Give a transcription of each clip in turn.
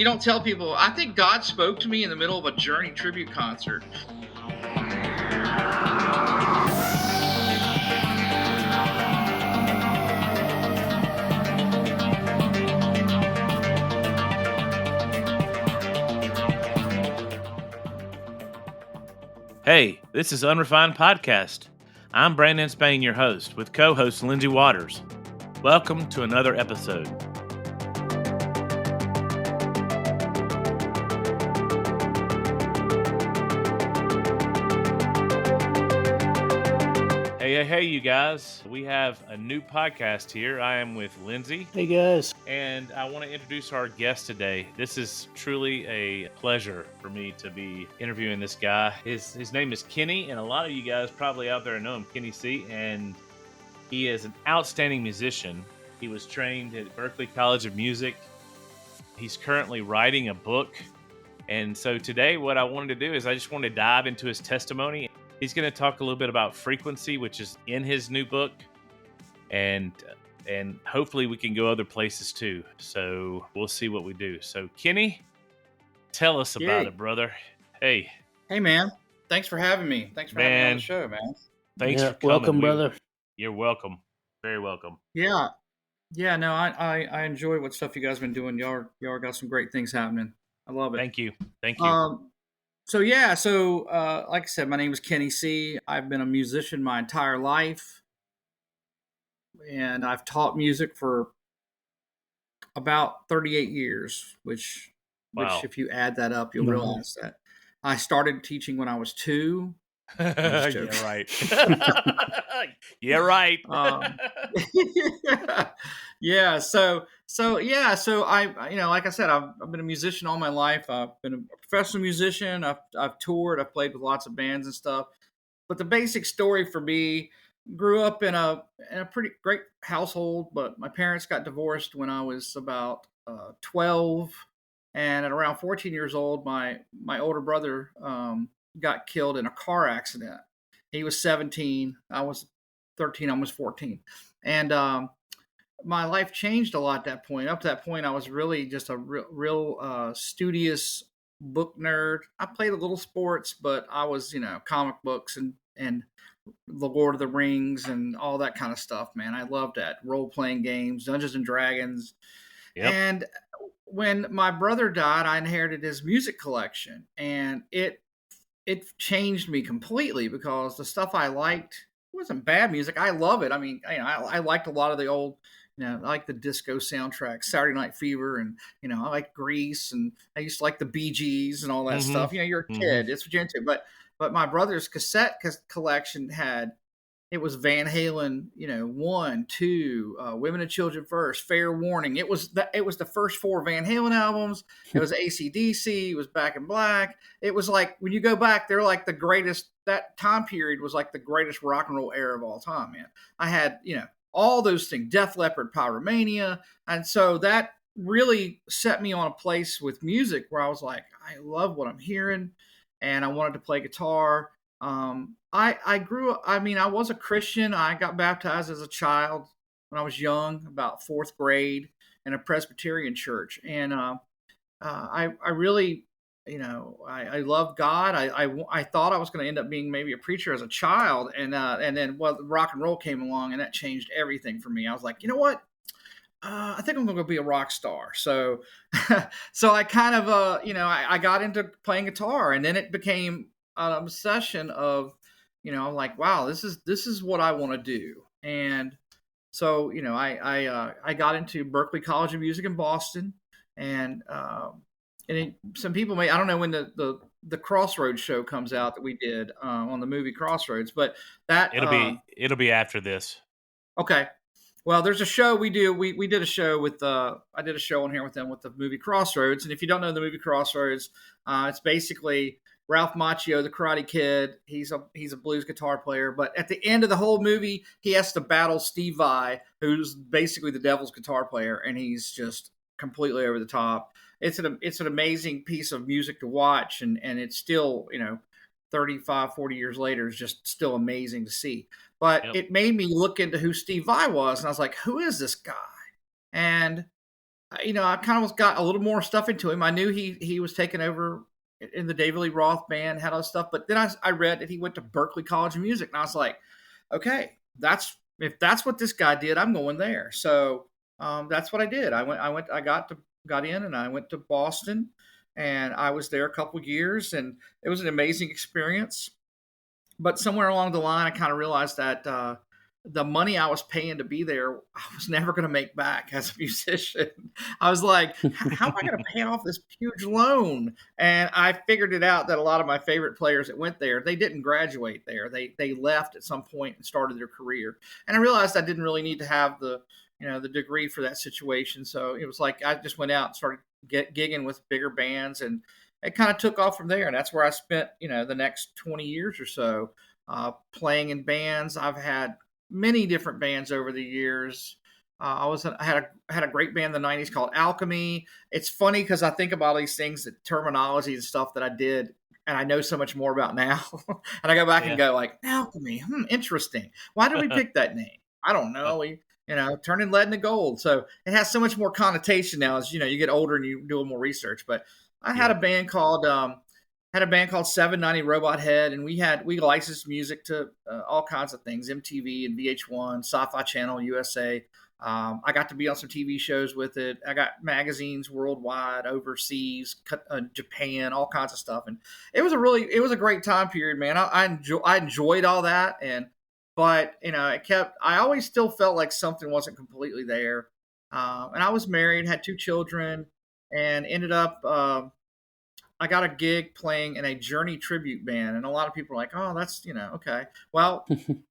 You don't tell people. I think God spoke to me in the middle of a Journey tribute concert. Hey, this is Unrefined Podcast. I'm Brandon Spain, your host, with co-host Lindsay Waters. Welcome to another episode. Hey, you guys. We have a new podcast here. I am with Lindsay. Hey, guys. And I want to introduce our guest today. This is truly a pleasure for me to be interviewing this guy. His name is Kenny, and a lot of you guys probably out there know him, Kenny C. And he is an outstanding musician. He was trained at Berklee College of Music. He's currently writing a book. And so today what I wanted to do is I just wanted to dive into his testimony. He's going to talk a little bit about frequency, which is in his new book, and hopefully we can go other places too. So we'll see what we do. So Kenny, tell us about it, brother. Hey, man. Thanks for having me. Thanks for having me on the show, man. Thanks for coming. Welcome, brother. You're welcome. Very welcome. Yeah. No, I enjoy what stuff you guys have been doing. Y'all got some great things happening. I love it. Thank you. So like I said, my name is Kenny C. I've been a musician my entire life, and I've taught music for about 38 years, which if you add that up, you'll realize that I started teaching when I was 2. Yeah, right. Yeah, right. Yeah. So I, like I said, I've been a musician all my life. I've been a professional musician. I've toured. I've played with lots of bands and stuff. But the basic story for me, grew up in a pretty great household, but my parents got divorced when I was about 12, and at around 14 years old, my older brother got killed in a car accident. He was 17. I was 13, almost 14. And my life changed a lot at that point. Up to that point, I was really just a real studious book nerd. I played a little sports, but I was, comic books and the Lord of the Rings and all that kind of stuff, man. I loved that. Role-playing games, Dungeons and Dragons. Yep. And when my brother died, I inherited his music collection, and it changed me completely, because the stuff I liked wasn't bad music. I love it. I mean, I liked a lot of the old, I like the disco soundtrack, Saturday Night Fever, and I like Grease, and I used to like the Bee Gees and all that stuff. You're a kid, it's what you're into. But my brother's cassette collection it was Van Halen, 1, 2, Women and Children First, Fair Warning. It was the first 4 Van Halen albums. It was AC/DC. It was Back in Black. It was like, when you go back, they're like the greatest. That time period was like the greatest rock and roll era of all time, man. I had, all those things, Def Leppard, Pyromania. And so that really set me on a place with music where I was like, I love what I'm hearing, and I wanted to play guitar. I grew up, I was a Christian. I got baptized as a child when I was young, about 4th grade, in a Presbyterian church. And I really, I loved God. I thought I was going to end up being maybe a preacher as a child. And then rock and roll came along, and that changed everything for me. I was like, you know what? I think I'm going to be a rock star. So, I kind of, I got into playing guitar, and then it became an obsession of, I'm like, wow, this is what I want to do. And so, I got into Berklee College of Music in Boston, and some people I don't know when the Crossroads show comes out that we did on the movie Crossroads, but that it'll be after this. Okay. Well, there's a show we do. We did a show with I did a show on here with them with the movie Crossroads. And if you don't know the movie Crossroads, it's basically Ralph Macchio, the Karate Kid. He's a blues guitar player, but at the end of the whole movie, he has to battle Steve Vai, who's basically the devil's guitar player, and he's just completely over the top. It's an amazing piece of music to watch, and it's still, 35, 40 years later, is just still amazing to see. But It made me look into who Steve Vai was, and I was like, who is this guy? And I kind of got a little more stuff into him. I knew he was taking over in the David Lee Roth band, had all this stuff. But then I read that he went to Berklee College of Music, and I was like, okay, if that's what this guy did, I'm going there. So that's what I did. I got in, and I went to Boston, and I was there a couple years, and it was an amazing experience. But somewhere along the line, I kind of realized that the money I was paying to be there, I was never going to make back as a musician. I was like, how am I going to pay off this huge loan? And I figured it out that a lot of my favorite players that went there, they didn't graduate there. They left at some point and started their career. And I realized I didn't really need to have the degree for that situation. So it was like I just went out and started gigging with bigger bands, and it kind of took off from there. And that's where I spent, the next 20 years or so playing in bands. I've had many different bands over the years. I had a great band in the 90s called Alchemy. It's funny because I think about all these things, the terminology and stuff that I did, and I know so much more about now. And I go back and go like, Alchemy, interesting. Why did we pick that name? I don't know. We, turning lead into gold. So it has so much more connotation now as, you get older and you do more research. But I had a band called 790 Robot Head, and we licensed music to all kinds of things, MTV and VH1, Sci-Fi Channel, USA. I got to be on some TV shows with it. I got magazines worldwide, overseas, Japan, all kinds of stuff. And it was a great time period, man. I enjoyed all that. But I always still felt like something wasn't completely there. And I was married, had 2 children, and ended up, I got a gig playing in a Journey tribute band, and a lot of people are like, "Oh, that's okay." Well,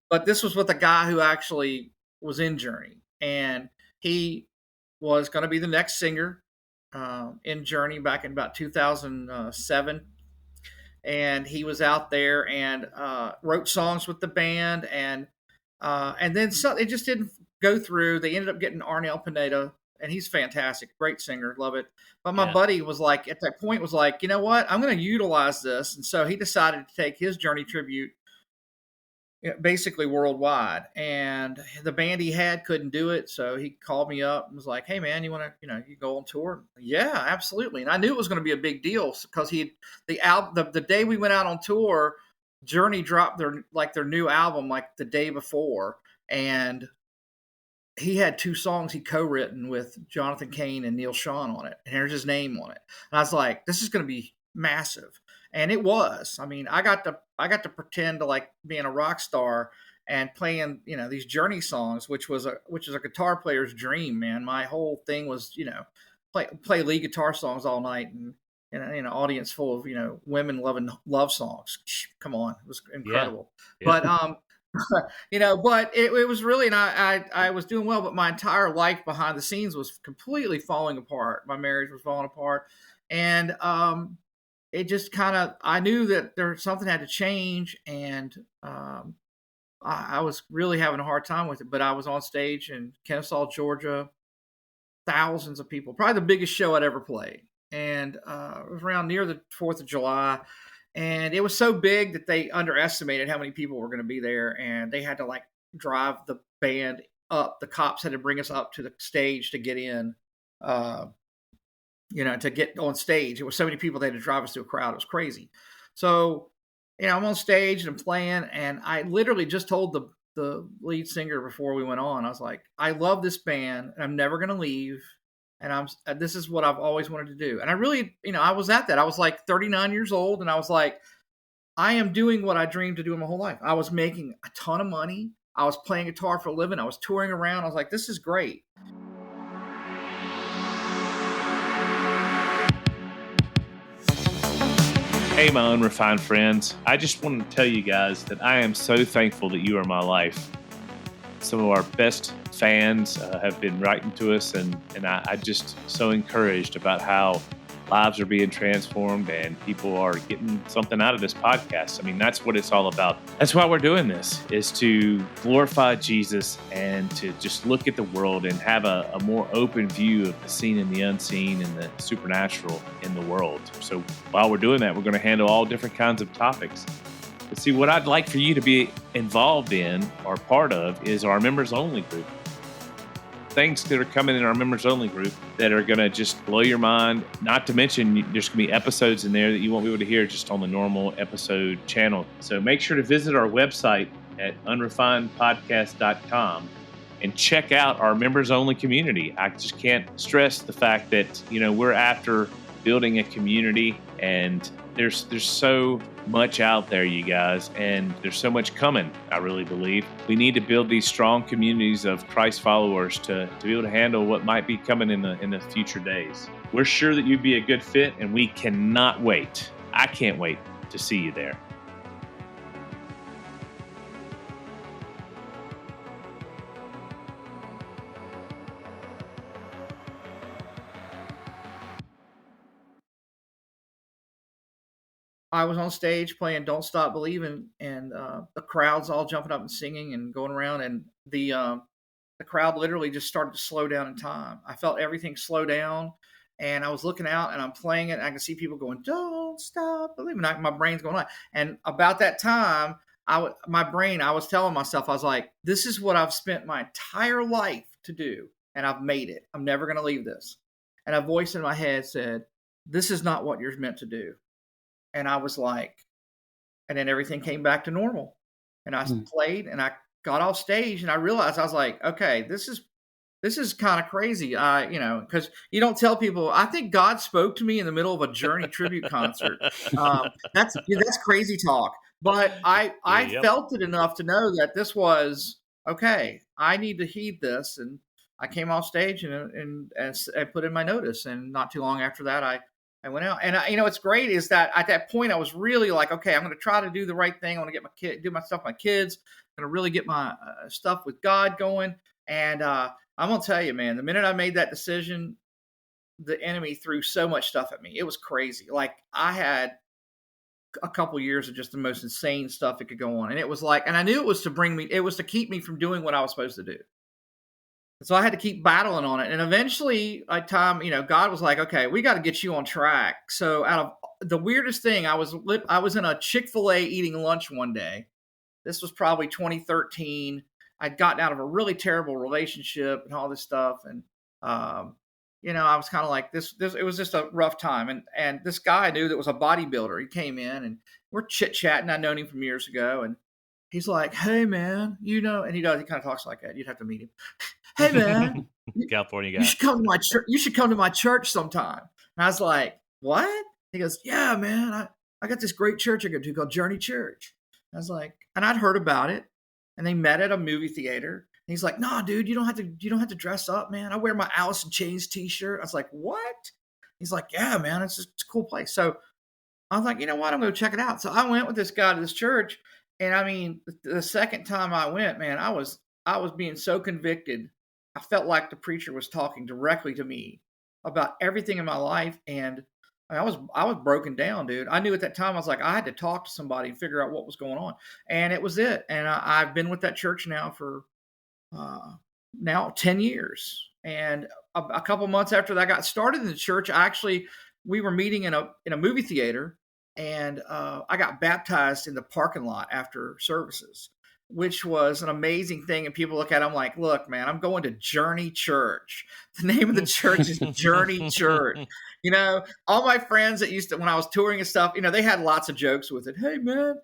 but this was with a guy who actually was in Journey, and he was going to be the next singer in Journey back in about 2007, and he was out there and wrote songs with the band, and then it just didn't go through. They ended up getting Arnel Pineda, and he's fantastic, great singer, love it. But my buddy was like, at that point, was like, you know what? I'm going to utilize this. And so he decided to take his Journey tribute basically worldwide. And the band he had couldn't do it. So he called me up and was like, hey, man, you want to, you go on tour? Yeah, absolutely. And I knew it was going to be a big deal because the day we went out on tour, Journey dropped their new album like the day before. And he had 2 songs he co-written with Jonathan Cain and Neil Sean on it, and there's his name on it. And I was like, this is going to be massive. And it was. I mean, I got to pretend to like being a rock star and playing, these Journey songs, which is a guitar player's dream, man. My whole thing was, play lead guitar songs all night and an audience full of, women loving love songs. Come on. It was incredible. Yeah. But, but it was really, and I was doing well, but my entire life behind the scenes was completely falling apart. My marriage was falling apart. And it just I knew that something had to change. And I was really having a hard time with it. But I was on stage in Kennesaw, Georgia, thousands of people, probably the biggest show I'd ever played. And it was around near the 4th of July. And it was so big that they underestimated how many people were going to be there. And they had to like drive the band up. The cops had to bring us up to the stage to get in, to get on stage. It was so many people, they had to drive us through a crowd. It was crazy. So, I'm on stage and I'm playing, and I literally just told the lead singer before we went on, I was like, I love this band and I'm never going to leave. And this is what I've always wanted to do. And I really, I was at that. I was like 39 years old, and I was like, I am doing what I dreamed to do my whole life. I was making a ton of money. I was playing guitar for a living. I was touring around. I was like, this is great. Hey, my unrefined friends. I just want to tell you guys that I am so thankful that you are in my life. Some of our best fans have been writing to us, and I just so encouraged about how lives are being transformed and people are getting something out of this podcast. I mean, that's what it's all about. That's why we're doing this, is to glorify Jesus and to just look at the world and have a more open view of the seen and the unseen and the supernatural in the world. So while we're doing that, we're going to handle all different kinds of topics. But see, what I'd like for you to be involved in or part of is our members only group. things that are coming in our members only group that are going to just blow your mind. Not to mention, there's going to be episodes in there that you won't be able to hear just on the normal episode channel. So make sure to visit our website at unrefinedpodcast.com and check out our members only community. I just can't stress the fact that, we're after building a community, and there's so much out there, you guys, and there's so much coming. I really believe we need to build these strong communities of Christ followers to be able to handle what might be coming in the future days. We're sure that you'd be a good fit, and we cannot wait. I can't wait to see you there. I was on stage playing "Don't Stop Believing," and the crowd's all jumping up and singing and going around, and the crowd literally just started to slow down in time. I felt everything slow down, and I was looking out, and I'm playing it, and I can see people going, "Don't stop believing." My brain's going on, and about that time, I was telling myself, I was like, "This is what I've spent my entire life to do, and I've made it. I'm never going to leave this." And a voice in my head said, "This is not what you're meant to do." And I was like, and then everything came back to normal. And I played, and I got off stage, and I realized, I was like, okay, this is kind of crazy. Because you don't tell people. I think God spoke to me in the middle of a Journey tribute concert. That's crazy talk. But I felt it enough to know that this was okay. I need to heed this, and I came off stage and put in my notice. And not too long after that, I went out, and what's great is that at that point I was really like, okay, I'm going to try to do the right thing. I want to get do my stuff with my kids. I'm going to really get my stuff with God going. And I'm going to tell you, man, the minute I made that decision, the enemy threw so much stuff at me. It was crazy. Like, I had a couple years of just the most insane stuff that could go on, and it was like, and I knew it was to keep me from doing what I was supposed to do. So I had to keep battling on it. And eventually, God was like, okay, we got to get you on track. So out of the weirdest thing, I was in a Chick-fil-A eating lunch one day. This was probably 2013. I'd gotten out of a really terrible relationship and all this stuff. And, I was kind of like this, it was just a rough time. And this guy I knew that was a bodybuilder. He came in, and we're chit-chatting. I'd known him from years ago. And he's like, "Hey, man, and he kind of talks like that. You'd have to meet him. Hey, man, California guy. You should come to my church. You should come to my church sometime." And I was like, "What?" He goes, "Yeah, man, I got this great church I go to called Journey Church." I was like, and I'd heard about it, and they met at a movie theater. And he's like, "No, dude, you don't have to dress up, man. I wear my Alice in Chains t-shirt." I was like, "What?" He's like, "Yeah, man, it's a cool place." So I was like, "You know what? I'm going to check it out." So I went with this guy to this church, and I mean, the second time I went, man, I was being so convicted. I felt like the preacher was talking directly to me about everything in my life, and I was broken down, dude. I knew at that time, I was like, I had to talk to somebody and figure out what was going on, and it was it. And I've been with that church now for now 10 years. And a couple months after that I got started in the church, we were meeting in a movie theater, and I got baptized in the parking lot after services, which was an amazing thing. And people look at it, I'm like, "Look, man, I'm going to Journey Church. The name of the church is Journey Church." All my friends that when I was touring and stuff, they had lots of jokes with it. "Hey, man,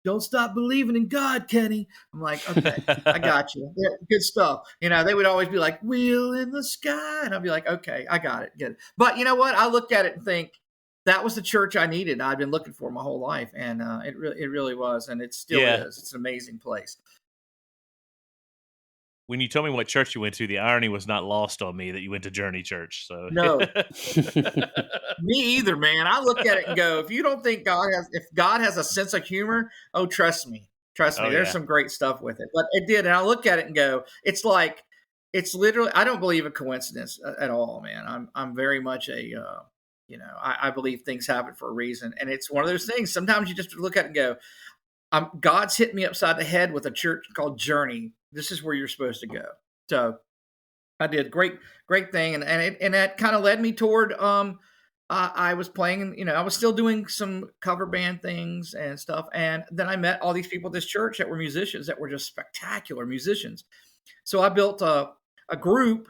don't stop believing in God, Kenny." I'm like, "Okay, I got you." Yeah, good stuff. They would always be like, "Wheel in the sky." And I'd be like, "Okay, I got it. Get it." But you know what? I look at it and think, that was the church I needed. I've been looking for my whole life, and it really was, and it still is. It's an amazing place. When you told me what church you went to, the irony was not lost on me that you went to Journey Church. So No, me either, man. I look at it and go, if God has a sense of humor, oh, trust me, there's some great stuff with it. But it did, and I look at it and go, it's literally. I don't believe in coincidence at all, man. I'm very much I believe things happen for a reason. And it's one of those things. Sometimes you just look at it and go, God's hit me upside the head with a church called Journey. This is where you're supposed to go. So I did great thing. And that kind of led me toward, I was playing, I was still doing some cover band things and stuff. And then I met all these people at this church that were musicians, that were just spectacular musicians. So I built a group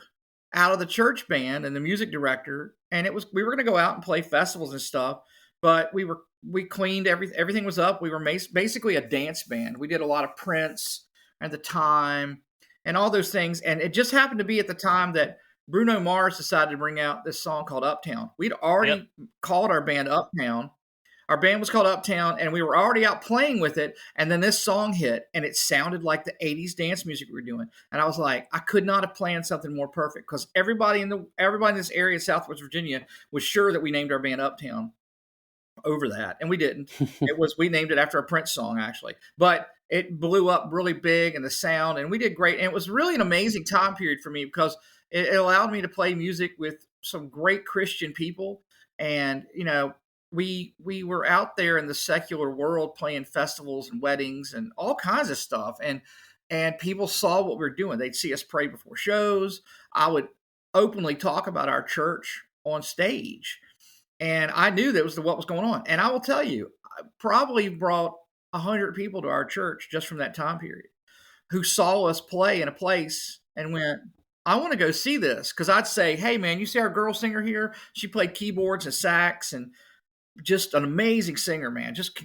out of the church band and the music director, and we were going to go out and play festivals and stuff, but we cleaned everything was up. We were basically a dance band. We did a lot of Prince at the time and all those things, and it just happened to be at the time that Bruno Mars decided to bring out this song called Uptown. We'd already called our band Uptown. Our band was called Uptown, and we were already out playing with it. And then this song hit, and it sounded like the 80s dance music we were doing. And I was like, I could not have planned something more perfect, because everybody in this area of Southwest Virginia was sure that we named our band Uptown over that, and we didn't. We named it after a Prince song, actually, but it blew up really big, and the sound, and we did great. And it was really an amazing time period for me, because it allowed me to play music with some great Christian people. And we were out there in the secular world playing festivals and weddings and all kinds of stuff, and people saw what we were doing. They'd see us pray before shows. I would openly talk about our church on stage, and I knew that was what was going on. And I will tell you, I probably brought 100 people to our church just from that time period, who saw us play in a place and went, I want to go see this. Because I'd say, hey, man, you see our girl singer here? She played keyboards and sax, and just an amazing singer, man, just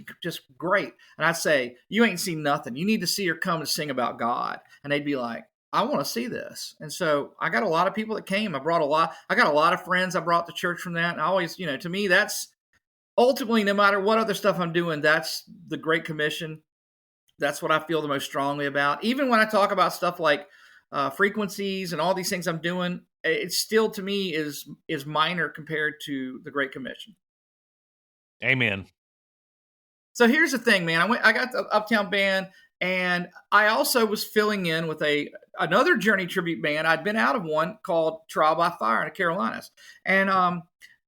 great. And I'd say, you ain't seen nothing. You need to see her come and sing about God. And they'd be like, I want to see this. And so I got a lot of people that came. I got a lot of friends I brought to church from that. And I always, to me, that's ultimately, no matter what other stuff I'm doing, that's the Great Commission. That's what I feel the most strongly about. Even when I talk about stuff like frequencies and all these things I'm doing, it still, to me, is minor compared to the Great Commission. Amen. So here's the thing, man. I got the Uptown band, and I also was filling in with another Journey tribute band. I'd been out of one called Trial by Fire in the Carolinas, and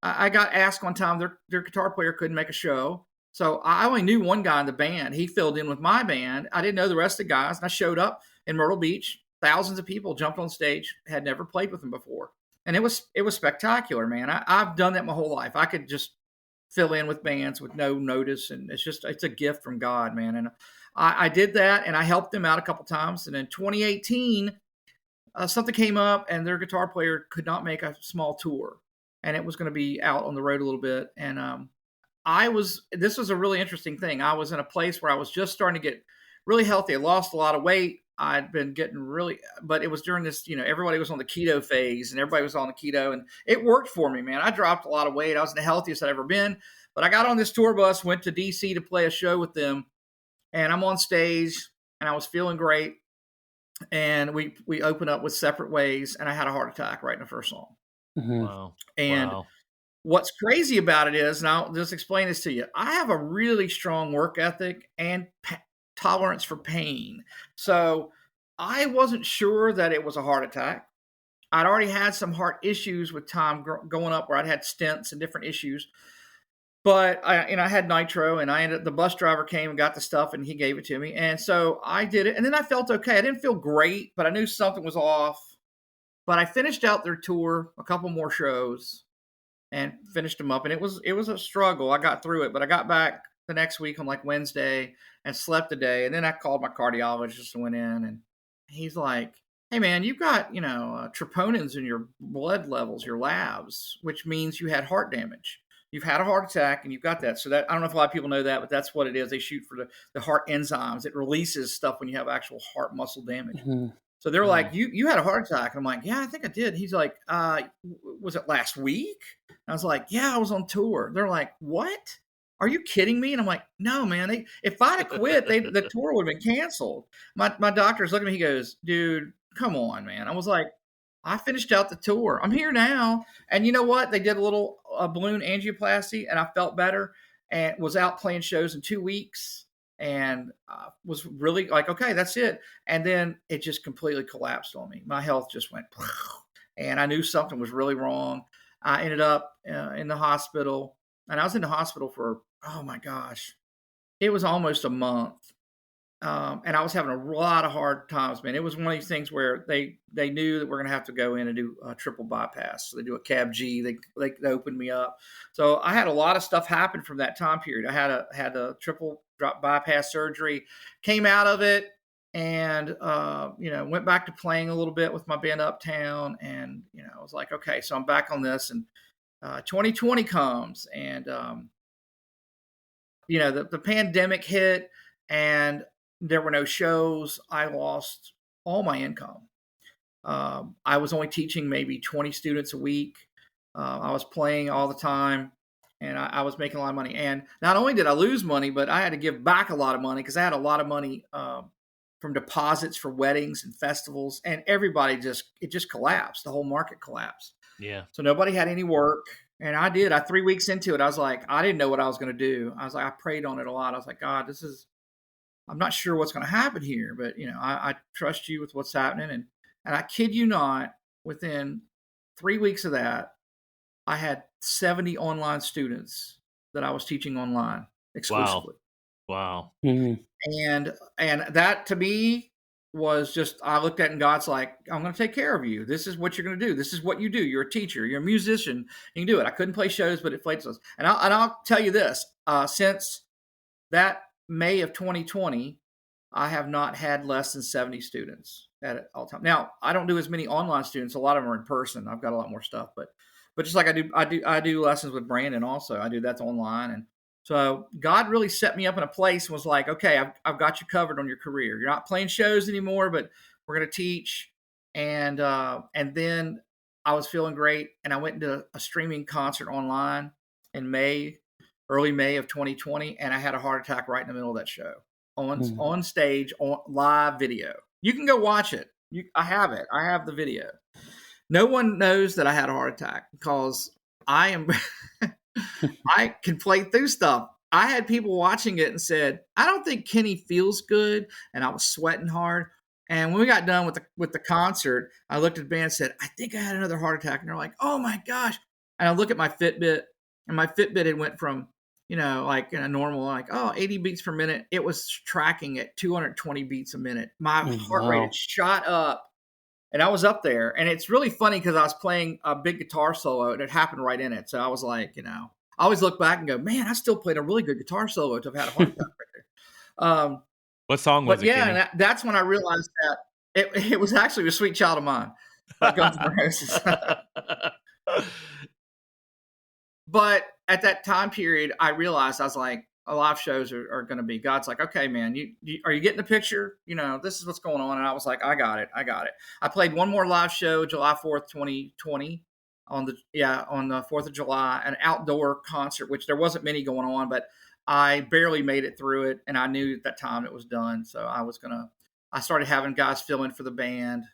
I got asked one time, their guitar player couldn't make a show, so I only knew one guy in the band. He filled in with my band. I didn't know the rest of the guys, and I showed up in Myrtle Beach. Thousands of people jumped on stage, had never played with them before, and it was spectacular, man. I've done that my whole life. I could just fill in with bands with no notice, and it's a gift from God, man. And I did that, and I helped them out a couple times. And in 2018, something came up, and their guitar player could not make a small tour, and it was going to be out on the road a little bit. And this was a really interesting thing. I was in a place where I was just starting to get really healthy. I lost a lot of weight. I'd been getting but it was during this, everybody was on the keto phase, and everybody was on the keto, and it worked for me, man. I dropped a lot of weight. I was the healthiest I'd ever been, but I got on this tour bus, went to DC to play a show with them, and I'm on stage, and I was feeling great. And we opened up with Separate Ways, and I had a heart attack right in the first song. Mm-hmm. Wow. And wow. What's crazy about it is, and I'll just explain this to you, I have a really strong work ethic and tolerance for pain. So I wasn't sure that it was a heart attack. I'd already had some heart issues with time going up, where I'd had stents and different issues. But I had nitro, and the bus driver came and got the stuff, and he gave it to me. And so I did it, and then I felt okay. I didn't feel great, but I knew something was off. But I finished out their tour, a couple more shows, and finished them up. And it was a struggle. I got through it, but I got back the next week on like Wednesday and slept a day. And then I called my cardiologist and went in, and he's like, hey man, you've got, troponins in your blood levels, your labs, which means you had heart damage. You've had a heart attack, and you've got that. So that, I don't know if a lot of people know that, but that's what it is. They shoot for the heart enzymes. It releases stuff when you have actual heart muscle damage. Mm-hmm. So they're like, you had a heart attack. And I'm like, yeah, I think I did. He's like, was it last week? And I was like, yeah, I was on tour. They're like, what? Are you kidding me? And I'm like, no, man. If I'd have quit, the tour would have been canceled. My doctor's looking at me. He goes, dude, come on, man. I was like, I finished out the tour. I'm here now. And you know what? They did a little balloon angioplasty, and I felt better, and was out playing shows in 2 weeks, and was really like, okay, that's it. And then it just completely collapsed on me. My health just went, and I knew something was really wrong. I ended up in the hospital, and I was in the hospital for, oh my gosh, it was almost a month. And I was having a lot of hard times, man. It was one of these things where they knew that we're going to have to go in and do a triple bypass. So they do a cab G. They opened me up. So I had a lot of stuff happen from that time period. I had a triple drop bypass surgery, came out of it, and went back to playing a little bit with my band Uptown, and I was like, okay, so I'm back on this, and 2020 comes, and the pandemic hit, and there were no shows. I lost all my income. I was only teaching maybe 20 students a week. I was playing all the time, and I was making a lot of money. And not only did I lose money, but I had to give back a lot of money because I had a lot of money from deposits for weddings and festivals, and it just collapsed. The whole market collapsed. Yeah. So nobody had any work. And I did. 3 weeks into it, I was like, I didn't know what I was going to do. I was like, I prayed on it a lot. I was like, God, I'm not sure what's going to happen here, but I trust you with what's happening. And I kid you not, within 3 weeks of that, I had 70 online students that I was teaching online exclusively. Wow. Mhm. And that to me was just, I looked at it and God's like, I'm going to take care of you. This is what you're going to do. This is what you do. You're a teacher. You're a musician. You can do it. I couldn't play shows, but it played shows. And I'll tell you this, since that May of 2020, I have not had less than 70 students at all time. Now, I don't do as many online students. A lot of them are in person. I've got a lot more stuff, but just like I do lessons with Brandon also. I do that's online. And so God really set me up in a place and was like, okay, I've got you covered on your career. You're not playing shows anymore, but we're going to teach. And then I was feeling great, and I went into a streaming concert online in early May of 2020, and I had a heart attack right in the middle of that show on stage, on live video. You can go watch it. I have it. I have the video. No one knows that I had a heart attack because I can play through stuff. I had people watching it and said, I don't think Kenny feels good. And I was sweating hard. And when we got done with the concert, I looked at the band and said, I think I had another heart attack. And they're like, oh my gosh. And I look at my Fitbit, and my Fitbit had went from, like in a normal, 80 beats per minute. It was tracking at 220 beats a minute. My heart rate had shot up. And I was up there, and it's really funny because I was playing a big guitar solo, and it happened right in it. So I was like, I always look back and go, man, I still played a really good guitar solo to have had a heart attack right there. What song was it? Yeah, and that's when I realized that it was actually a Sweet Child of Mine by Guns N' Roses. But at that time period, I realized, I was like, a live shows are going to be, God's like, okay, man, are you getting the picture? This is what's going on. And I was like, I got it. I played one more live show, July 4th, 2020 on the 4th of July, an outdoor concert, which there wasn't many going on, but I barely made it through it. And I knew at that time it was done. So I started having guys fill in for the band,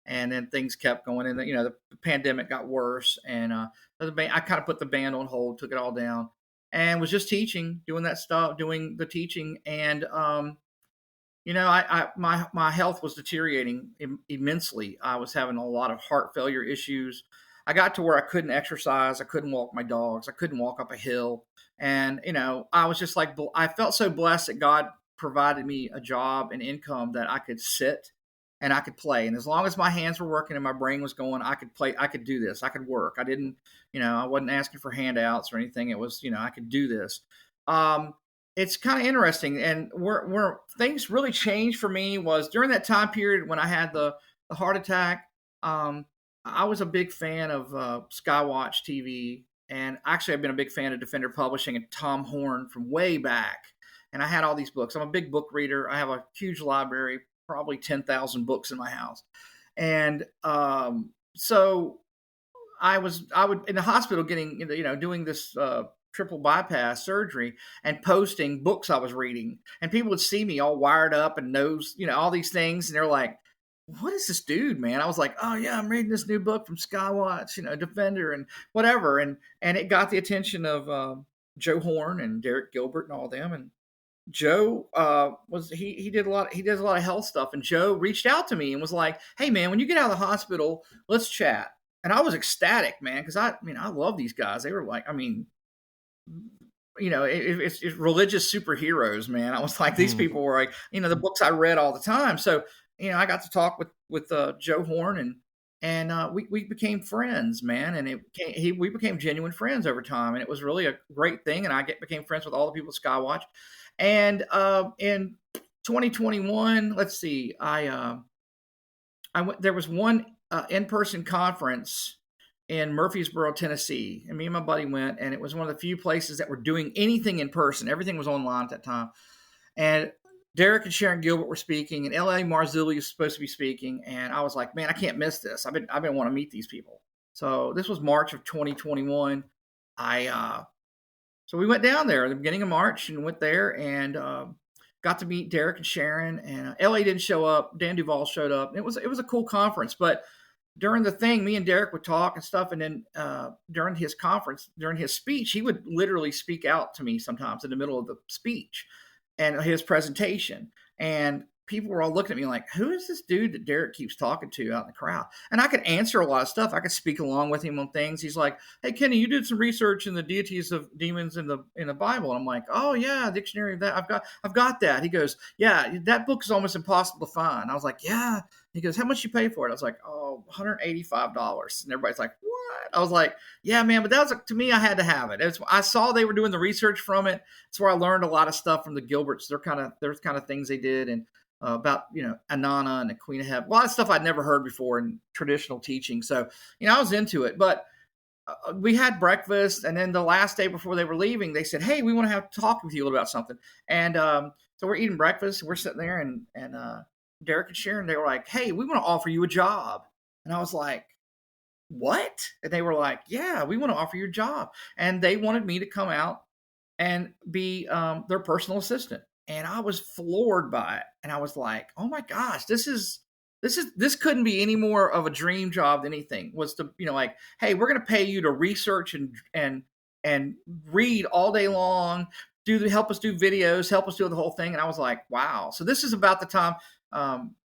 and then things kept going. And the pandemic got worse, and the band, I kind of put the band on hold, took it all down, and was just teaching, doing that stuff, doing the teaching. And, my health was deteriorating immensely. I was having a lot of heart failure issues. I got to where I couldn't exercise. I couldn't walk my dogs. I couldn't walk up a hill. And, I was just like, I felt so blessed that God provided me a job and income that I could sit and I could play. And as long as my hands were working and my brain was going, I could play. I could do this. I could work. I didn't, I wasn't asking for handouts or anything. It was, I could do this. It's kind of interesting. And where things really changed for me was during that time period when I had the heart attack. I was a big fan of Skywatch TV. And actually, I've been a big fan of Defender Publishing and Tom Horn from way back. And I had all these books. I'm a big book reader. I have a huge library, probably 10,000 books in my house. And so I would in the hospital getting, doing this triple bypass surgery and posting books I was reading. And people would see me all wired up and knows, all these things. And they're like, what is this dude, man? I was like, oh yeah, I'm reading this new book from Skywatch, Defender and whatever. And it got the attention of Joe Horn and Derek Gilbert and all them. And Joe he does a lot of health stuff. And Joe reached out to me and was like, hey man, when you get out of the hospital, let's chat. And I was ecstatic, man, because I love these guys. They were like, it's religious superheroes, man. I was like, these people were like, the books I read all the time. So, I got to talk with Joe Horn, and we became friends, man. And we became genuine friends over time. And it was really a great thing. And I became friends with all the people at Skywatch. And 2021. Let's see. I went. There was one in-person conference in Murfreesboro, Tennessee, and me and my buddy went, and it was one of the few places that were doing anything in person. Everything was online at that time, and Derek and Sharon Gilbert were speaking, and L.A. Marzulli was supposed to be speaking, and I was like, man, I can't miss this. I've been wanting to meet these people. So this was March of 2021. So we went down there at the beginning of March and went there and got to meet Derek and Sharon. And LA didn't show up. Dan Duvall showed up. It was a cool conference. But during the thing, me and Derek would talk and stuff. And then during his conference, during his speech, he would literally speak out to me sometimes in the middle of the speech and his presentation. And people were all looking at me like, who is this dude that Derek keeps talking to out in the crowd? And I could answer a lot of stuff. I could speak along with him on things. He's like, hey, Kenny, you did some research in the deities of demons in the Bible. And I'm like, oh yeah, dictionary of that. I've got that. He goes, yeah, that book is almost impossible to find. I was like, yeah. He goes, how much you pay for it? I was like, oh, $185. And everybody's like, what? I was like, yeah, man, but that was to me, I had to have it. I saw they were doing the research from it. It's where I learned a lot of stuff from the Gilberts. There's kind of things they did. And about, Anana and the Queen of Heaven, a lot of stuff I'd never heard before in traditional teaching. So, I was into it, but we had breakfast. And then the last day before they were leaving, they said, hey, we want to have talk with you about something. And so we're eating breakfast. We're sitting there and Derek and Sharon, they were like, hey, we want to offer you a job. And I was like, what? And they were like, yeah, we want to offer you a job. And they wanted me to come out and be their personal assistant. And I was floored by it. And I was like, oh my gosh, this couldn't be any more of a dream job than anything. Was to, like, hey, we're going to pay you to research and read all day long, help us do videos, help us do the whole thing. And I was like, wow. So this is about the time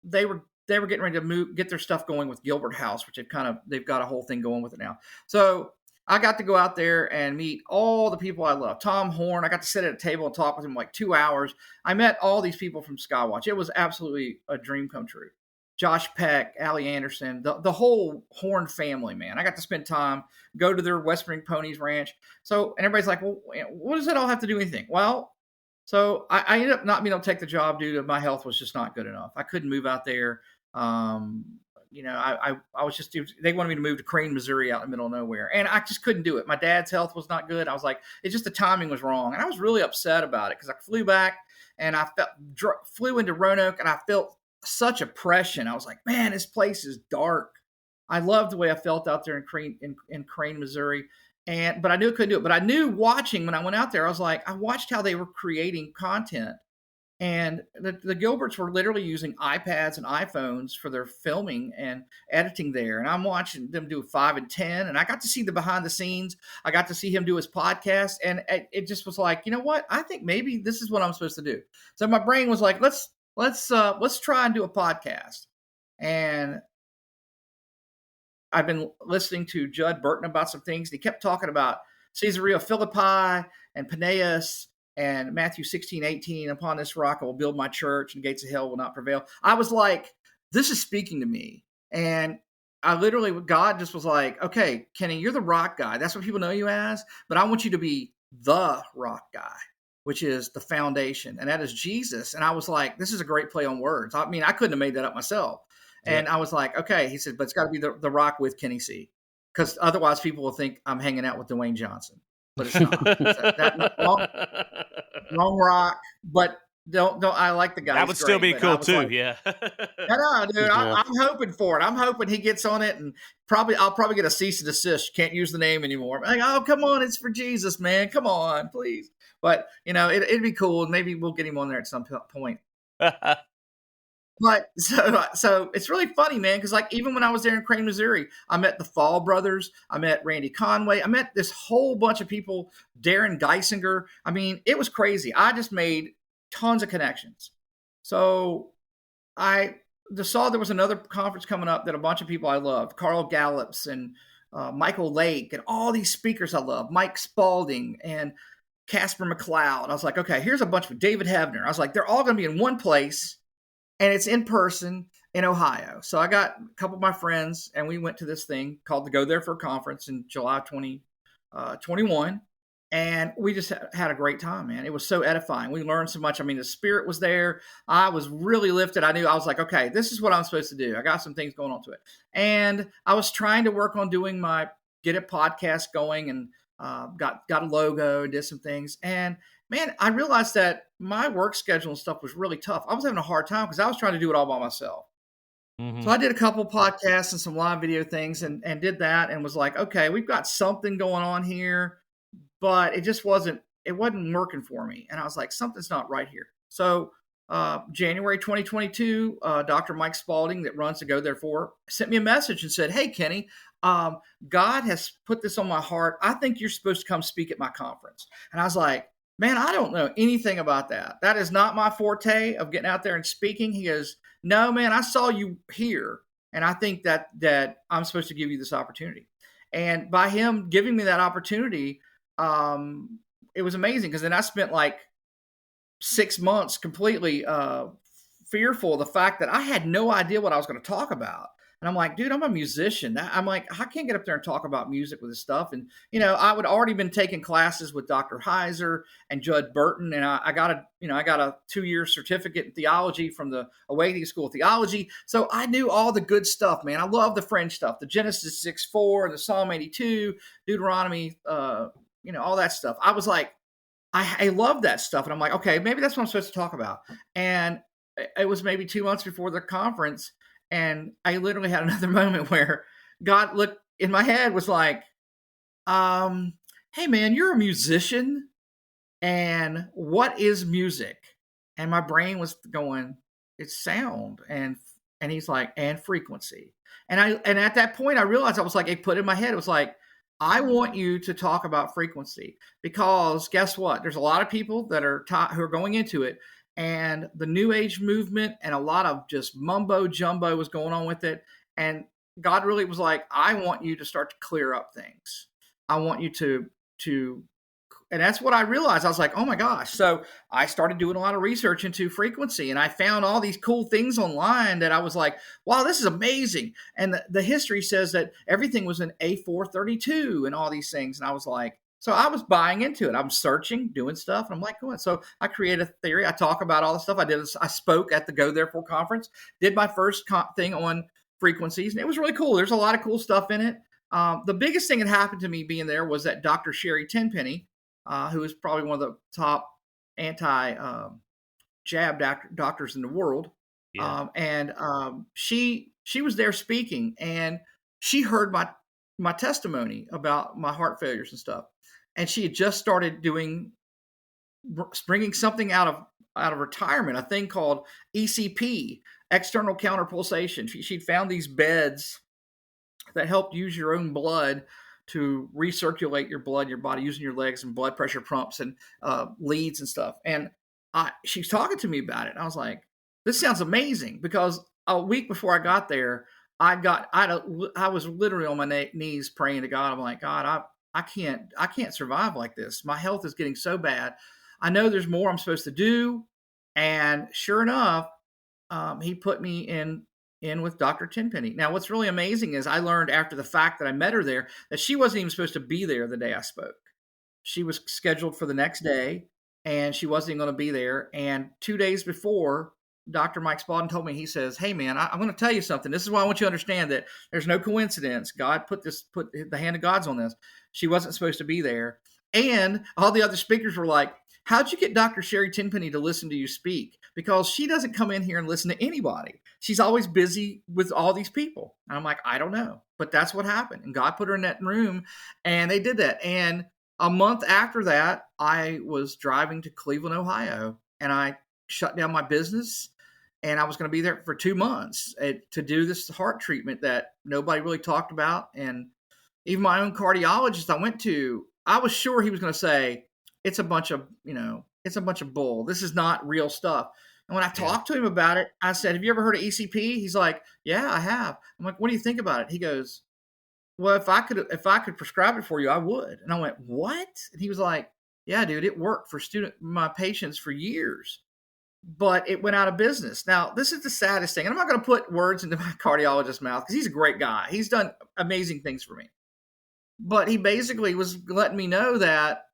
they were getting ready to get their stuff going with Gilbert House, which they've got a whole thing going with it now. So I got to go out there and meet all the people I love. Tom Horn, I got to sit at a table and talk with him like 2 hours. I met all these people from Skywatch. It was absolutely a dream come true. Josh Peck, Allie Anderson, the whole Horn family, man. I got to spend time, go to their West Spring Ponies Ranch. So, and everybody's like, well, what does that all have to do with anything? Well, so I ended up not being able to take the job due to my health was just not good enough. I couldn't move out there. I was just, they wanted me to move to Crane, Missouri out in the middle of nowhere. And I just couldn't do it. My dad's health was not good. I was like, it's just the timing was wrong. And I was really upset about it because I flew back and I flew into Roanoke and I felt such oppression. I was like, man, this place is dark. I loved the way I felt out there in Crane, Missouri. But I knew I couldn't do it. But I knew watching when I went out there, I was like, I watched how they were creating content. And the Gilberts were literally using iPads and iPhones for their filming and editing there. And I'm watching them do 5 and 10. And I got to see the behind the scenes. I got to see him do his podcast. And it just was like, you know what? I think maybe this is what I'm supposed to do. So my brain was like, let's try and do a podcast. And I've been listening to Judd Burton about some things. He kept talking about Caesarea Philippi and Peneus and Matthew 16:18, upon this rock I will build my church and gates of hell will not prevail. I was like, this is speaking to me. And God just was like, okay, Kenny, you're the rock guy. That's what people know you as. But I want you to be the rock guy, which is the foundation. And that is Jesus. And I was like, this is a great play on words. I mean, I couldn't have made that up myself. And I was like, okay. He said, but it's got to be the rock with Kenny C. Because otherwise people will think I'm hanging out with Dwayne Johnson. But it's not. Wrong rock, but don't I like the guy. That would still be cool too. Like, yeah. I know, dude. I'm hoping for it. I'm hoping he gets on it, and I'll probably get a cease and desist. Can't use the name anymore. Like, oh, come on, it's for Jesus, man. Come on, please. But it'd be cool. Maybe we'll get him on there at some point. But so it's really funny, man, because like even when I was there in Crane, Missouri, I met the Fall Brothers, I met Randy Conway, I met this whole bunch of people, Darren Geisinger. I mean, it was crazy. I just made tons of connections. So I just saw there was another conference coming up that a bunch of people I loved, Carl Gallups and Michael Lake and all these speakers I love, Mike Spalding and Casper McLeod. I was like, okay, here's a bunch of David Hebner. I was like, they're all going to be in one place. And it's in person in Ohio. So I got a couple of my friends and we went to this thing called the Go There for a Conference in July 2021. And we just had a great time, man. It was so edifying. We learned so much. I mean, the spirit was there. I was really lifted. I was like, okay, this is what I'm supposed to do. I got some things going on to it. And I was trying to work on doing my Get It podcast going, and got a logo and did some things. And man, I realized that my work schedule and stuff was really tough. I was having a hard time because I was trying to do it all by myself. So Hmm. I did a couple podcasts and some live video things, and did that, and was like, okay, we've got something going on here, but it wasn't working for me. And I was like, something's not right here. So January 2022, Dr. Mike Spalding, that runs the Go Therefore, sent me a message and said, hey, Kenny, God has put this on my heart. I think you're supposed to come speak at my conference. And I was like, man, I don't know anything about that. That is not my forte of getting out there and speaking. He goes, no, man, I saw you here, and I think that I'm supposed to give you this opportunity. And by him giving me that opportunity, it was amazing, because then I spent like 6 months completely fearful of the fact that I had no idea what I was going to talk about. And I'm like, dude, I'm a musician. I'm like, I can't get up there and talk about music with this stuff. And, I would already been taking classes with Dr. Heiser and Judd Burton. And I got a 2-year certificate in theology from the Awakening School of Theology. So I knew all the good stuff, man. I love the fringe stuff, the Genesis 6:4, the Psalm 82, Deuteronomy, all that stuff. I was like, I love that stuff. And I'm like, okay, maybe that's what I'm supposed to talk about. And it was maybe 2 months before the conference, and I literally had another moment where God looked in my head, was like, hey man, you're a musician, and what is music? And my brain was going, it's sound. And he's like, and frequency. And at that point I realized, I was like, it put in my head, it was like, I want you to talk about frequency, because guess what? There's a lot of people that are who are going into it, and the new age movement and a lot of just mumbo jumbo was going on with it. And God really was like, I want you to start to clear up things. I want you to and that's what I realized. I was like, oh my gosh. So I started doing a lot of research into frequency, and I found all these cool things online that I was like, wow, this is amazing. And the history says that everything was in A432 and all these things. And I was like, so I was buying into it. I'm searching, doing stuff. And I'm like, going. So I created a theory. I talk about all the stuff I did. I spoke at the Go Therefore conference, did my first thing on frequencies, and it was really cool. There's a lot of cool stuff in it. The biggest thing that happened to me being there was that Dr. Sherry Tenpenny, who is probably one of the top anti-jab doctors in the world. Yeah. She was there speaking, and she heard my testimony about my heart failures and stuff. And she had just started bringing something out of retirement, a thing called ECP, external counterpulsation. She'd found these beds that helped use your own blood to recirculate your blood in your body, using your legs and blood pressure pumps and leads and stuff. And she's talking to me about it. And I was like, this sounds amazing, because a week before I got there, I was literally on my knees praying to God. I'm like, God, I can't survive like this. My health is getting so bad. I know there's more I'm supposed to do. And sure enough, he put me in with Dr. Tenpenny. Now, what's really amazing is I learned after the fact that I met her there that she wasn't even supposed to be there the day I spoke. She was scheduled for the next day, and she wasn't even going to be there. And 2 days before, Dr. Mike Spalding told me, he says, hey man, I'm going to tell you something. This is why I want you to understand that there's no coincidence. God put the hand of God's on this. She wasn't supposed to be there. And all the other speakers were like, how'd you get Dr. Sherry Tenpenny to listen to you speak? Because she doesn't come in here and listen to anybody. She's always busy with all these people. And I'm like, I don't know. But that's what happened. And God put her in that room, and they did that. And a month after that, I was driving to Cleveland, Ohio, and I shut down my business. And I was going to be there for 2 months to do this heart treatment that nobody really talked about. And even my own cardiologist I went to, I was sure he was going to say, it's a bunch of bull. This is not real stuff. And when I talked to him about it, I said, have you ever heard of ECP? He's like, yeah, I have. I'm like, what do you think about it? He goes, well, if I could prescribe it for you, I would. And I went, what? And he was like, yeah, dude, it worked for my patients for years, but it went out of business. Now, this is the saddest thing. And I'm not going to put words into my cardiologist's mouth, because he's a great guy. He's done amazing things for me. But he basically was letting me know that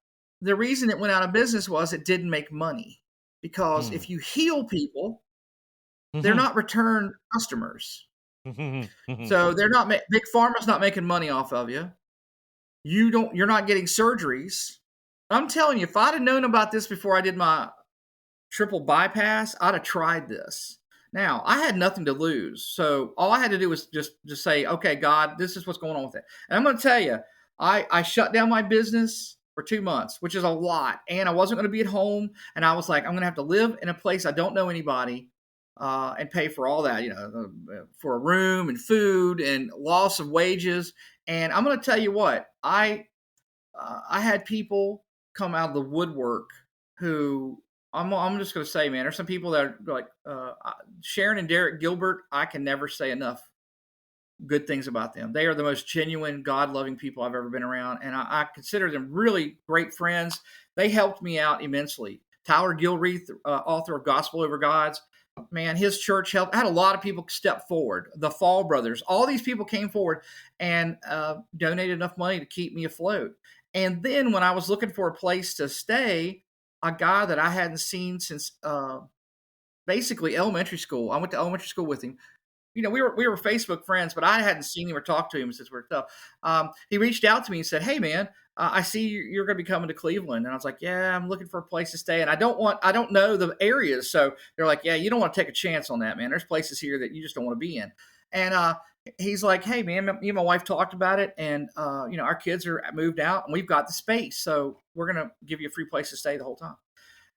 the reason it went out of business was it didn't make money. Because Mm. if you heal people, they're not return customers. So they're not big pharma's not making money off of you. You're not getting surgeries. I'm telling you, if I'd have known about this before I did my triple bypass, I'd have tried this. Now, I had nothing to lose. So all I had to do was just say, okay, God, this is what's going on with it. And I'm going to tell you, I shut down my business for 2 months, which is a lot. And I wasn't going to be at home. And I was like, I'm going to have to live in a place I don't know anybody and pay for all that, for a room and food and loss of wages. And I'm going to tell you what, I had people come out of the woodwork who I'm just going to say, man, there's some people that are like Sharon and Derek Gilbert. I can never say enough good things about them. They are the most genuine, God-loving people I've ever been around, and I consider them really great friends. They helped me out immensely. Tyler Gilreath, author of Gospel Over Gods, man, his church helped. I had a lot of people step forward. The Fall Brothers, all these people came forward and donated enough money to keep me afloat. And then when I was looking for a place to stay, a guy that I hadn't seen since basically elementary school. I went to elementary school with him. We were Facebook friends, but I hadn't seen him or talked to him since we were tough. He reached out to me and said, "Hey, man, I see you're going to be coming to Cleveland." And I was like, "Yeah, I'm looking for a place to stay, and I don't know the areas." So they're like, "Yeah, you don't want to take a chance on that, man. There's places here that you just don't want to be in." And he's like, "Hey, man, me and my wife talked about it, and our kids are moved out, and we've got the space, so we're going to give you a free place to stay the whole time."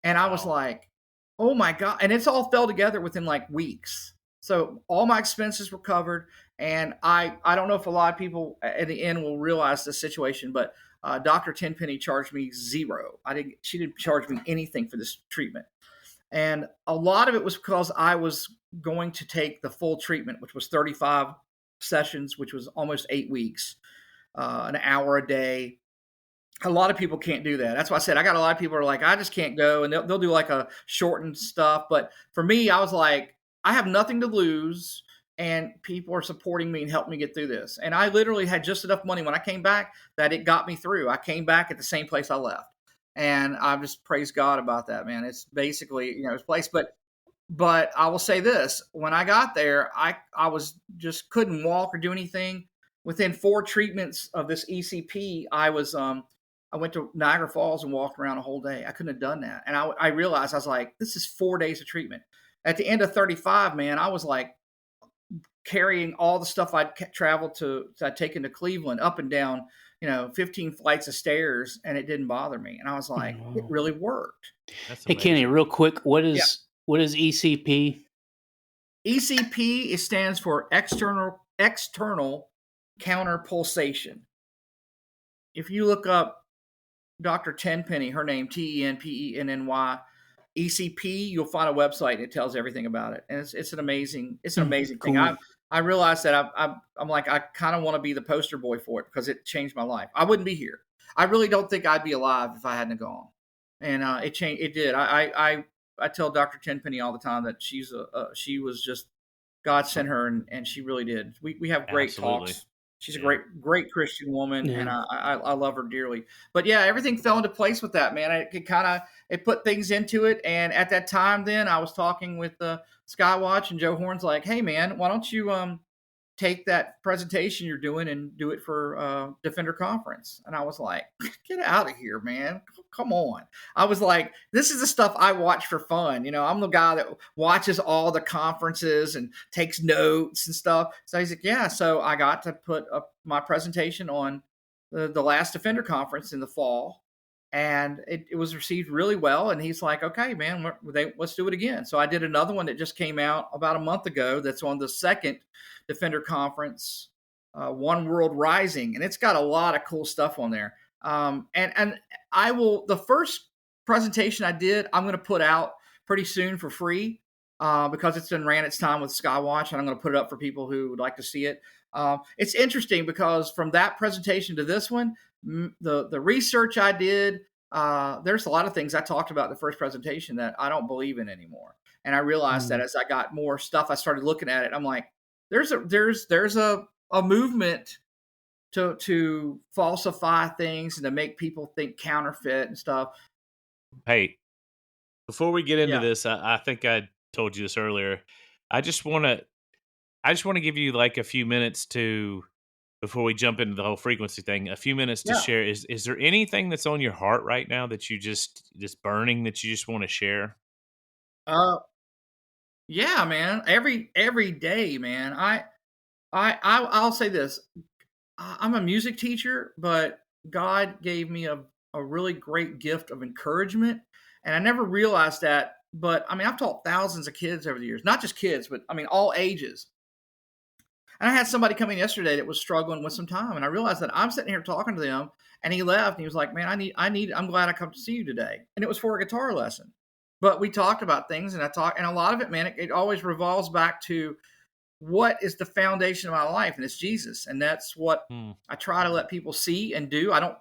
And I was Wow. like, "Oh my God!" And it's all fell together within like weeks. So all my expenses were covered, and I don't know if a lot of people at the end will realize this situation, but Dr. Tenpenny charged me zero. She didn't charge me anything for this treatment, and a lot of it was because I was going to take the full treatment, which was 35 sessions, which was almost 8 weeks, an hour a day. A lot of people can't do that. That's why I said I got a lot of people who are like, I just can't go, and they'll do like a shortened stuff. But for me, I was like, I have nothing to lose, and people are supporting me and helping me get through this. And I literally had just enough money when I came back that it got me through. I came back at the same place I left, and I just praise God about that, man. It's basically this place, but I will say this: when I got there, I was just couldn't walk or do anything. Within 4 treatments of this ECP, I went to Niagara Falls and walked around a whole day. I couldn't have done that. And I realized, I was like, this is 4 days of treatment. At the end of 35, man, I was like carrying all the stuff I'd taken to Cleveland up and down, 15 flights of stairs, and it didn't bother me. And I was like, it really worked. That's Hey, Kenny, amazing. real quick, what is ECP? ECP stands for external counter pulsation. If you look up Dr. Tenpenny, her name, Tenpenny, ECP, you'll find a website and it tells everything about it. And it's an amazing thing. Cool. I realized that I'm like, I kind of want to be the poster boy for it because it changed my life. I wouldn't be here. I really don't think I'd be alive if I hadn't gone. And it changed. It did. I tell Dr. Tenpenny all the time that she was just, God sent her, and she really did. We have great Absolutely. talks. She's a great Christian woman, Yeah. and I love her dearly. But yeah, everything fell into place with that, man. It put things into it. And at that time, then I was talking with Skywatch, and Joe Horn's like, "Hey, man, why don't you take that presentation you're doing and do it for Defender Conference?" And I was like, "Get out of here, man! Come on!" I was like, "This is the stuff I watch for fun. I'm the guy that watches all the conferences and takes notes and stuff." So he's like, "Yeah." So I got to put up my presentation on the last Defender Conference in the fall, and it was received really well. And he's like, "Okay, man, let's do it again." So I did another one that just came out about a month ago. That's on the second Defender Conference, One World Rising, and it's got a lot of cool stuff on there. And I will, the first presentation I did, I'm going to put out pretty soon for free because it's been ran its time with Skywatch, and I'm going to put it up for people who would like to see it. It's interesting because from that presentation to this one, the research I did, there's a lot of things I talked about in the first presentation that I don't believe in anymore. And I realized that as I got more stuff, I started looking at it. I'm like, there's a movement to falsify things and to make people think counterfeit and stuff. Hey, before we get into Yeah, this, I think I told you this earlier. I just want to I just want to give you like a few minutes to before we jump into the whole frequency thing, a few minutes to yeah. share. Is there anything that's on your heart right now that you just burning that you just want to share? Uh, yeah, man. Every day, man. I'll say this. I'm a music teacher, but God gave me a really great gift of encouragement. And I never realized that. But I mean, I've taught thousands of kids over the years, not just kids, but I mean, all ages. And I had somebody come in yesterday that was struggling with some time. And I realized that I'm sitting here talking to them, and he left and he was like, man, I'm glad I come to see you today. And it was for a guitar lesson. But we talked about things, and and a lot of it, man, it always revolves back to what is the foundation of my life, and it's Jesus. And that's what Hmm. I try to let people see and do. I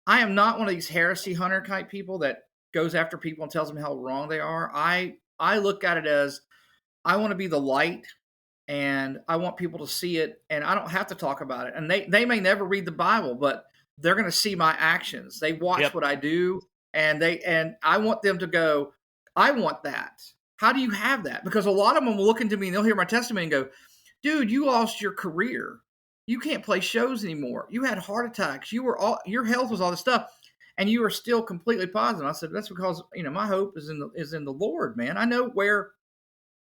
am not one of these heresy hunter type people that goes after people and tells them how wrong they are. I look at it as I want to be the light, and I want people to see it, and I don't have to talk about it. And they may never read the Bible, but they're going to see my actions. They watch Yep. what I do, and I want them to go, I want that. How do you have that? Because a lot of them will look into me and they'll hear my testimony and go, dude, you lost your career. You can't play shows anymore. You had heart attacks. Your health was all this stuff, and you are still completely positive. I said, that's because, my hope is in the Lord, man. I know where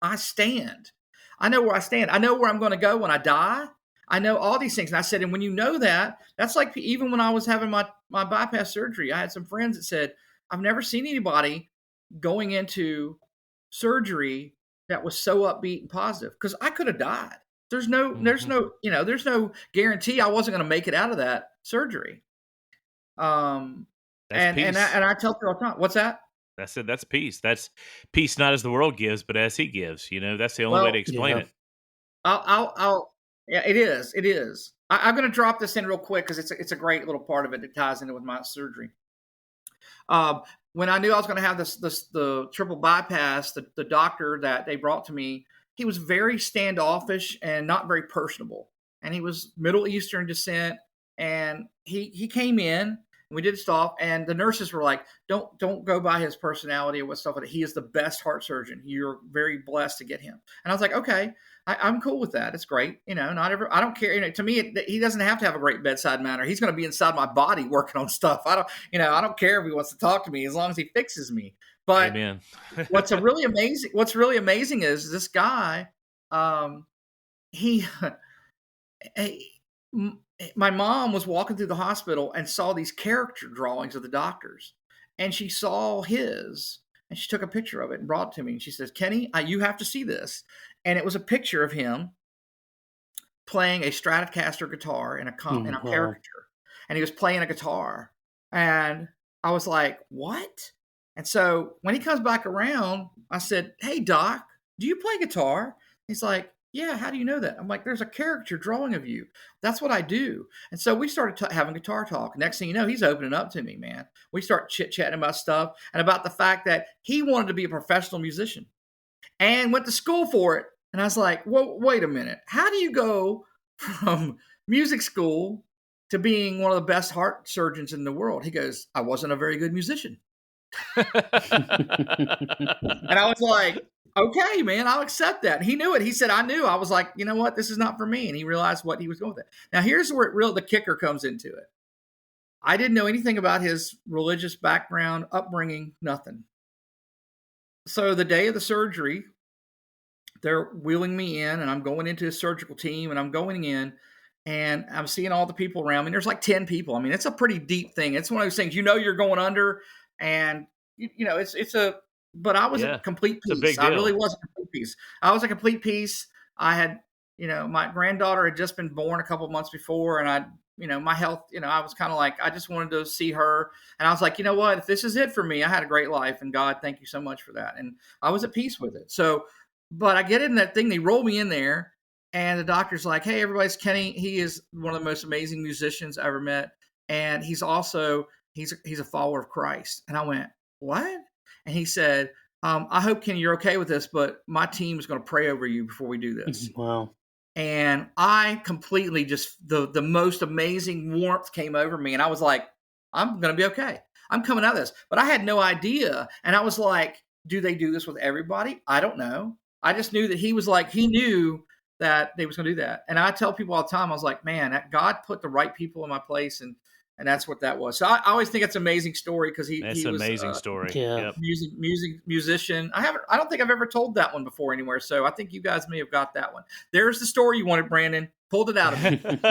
I stand. I know where I stand. I know where I'm going to go when I die. I know all these things. And I said, and when you know that, that's like even when I was having my bypass surgery, I had some friends that said, I've never seen anybody going into surgery that was so upbeat and positive, because I could have died. There's no, there's Hmm. no, there's no guarantee I wasn't going to make it out of that surgery. That's peace. And I tell people all the time, what's that? That's it. That's peace. That's peace, not as the world gives, but as He gives. That's the only way to Well, explain Yeah. it. Yeah, it is. It is. I'm going to drop this in real quick because it's a great little part of it that ties into with my surgery. When I knew I was going to have the triple bypass, the doctor that they brought to me, he was very standoffish and not very personable, and he was Middle Eastern descent. And he came in, and we did stuff, and the nurses were like, "Don't go by his personality or what stuff. He is the best heart surgeon. You're very blessed to get him." And I was like, "Okay, I'm cool with that. It's great. I don't care. To me, he doesn't have to have a great bedside manner. He's going to be inside my body working on stuff. I don't care if he wants to talk to me as long as he fixes me." But Amen. what's really amazing is this guy. He, my mom was walking through the hospital and saw these character drawings of the doctors, and she saw his, and she took a picture of it and brought it to me. And she says, "Kenny, you have to see this." And it was a picture of him playing a Stratocaster guitar in a Wow. caricature, and he was playing a guitar, and I was like, "What?" And so when he comes back around, I said, "Hey, Doc, do you play guitar?" He's like, "Yeah, how do you know that?" I'm like, "There's a caricature drawing of you. That's what I do." And so we started having guitar talk. Next thing you know, he's opening up to me, man. We start chit chatting about stuff and about the fact that he wanted to be a professional musician and went to school for it. And I was like, "Well, wait a minute. How do you go from music school to being one of the best heart surgeons in the world?" He goes, "I wasn't a very good musician." And I was like, "Okay, man, I'll accept that." And he knew it. He said, "I knew." I was like, "You know what? This is not for me." And he realized what he was going with it. Now, here's where the kicker comes into it. I didn't know anything about his religious background, upbringing, nothing. So the day of the surgery, they're wheeling me in, and I'm going into his surgical team, and I'm going in, and I'm seeing all the people around me. There's like 10 people. I mean, it's a pretty deep thing. It's one of those things, you're going under, and but I was at Yeah, complete it's a peace. big I really deal. was a complete peace. I was a complete peace. I had, my granddaughter had just been born a couple of months before, and my health, I was kind of like, I just wanted to see her. And I was like, you know what, if this is it for me, I had a great life, and God, thank you so much for that. And I was at peace with it. So, but I get in that thing, they roll me in there, and the doctor's like, "Hey, everybody's Kenny. He is one of the most amazing musicians I ever met. And he's a follower of Christ." And I went, "What?" And he said, "I hope, Kenny, you're okay with this, but my team is going to pray over you before we do this." Wow. And I completely just the most amazing warmth came over me, and I was like, I'm gonna be okay. I'm coming out of this. But I had no idea. And I was like, do they do this with everybody? I don't know. I just knew that he was like, he knew that they was gonna do that. And I tell people all the time, I was like, man, that God put the right people in my place, and that's what that was. So I always think it's an amazing story because That's he an was amazing story. Yeah. Yep. musician. I don't think I've ever told that one before anywhere. So I think you guys may have got that one. There's the story you wanted, Brandon. Pulled it out of me. That's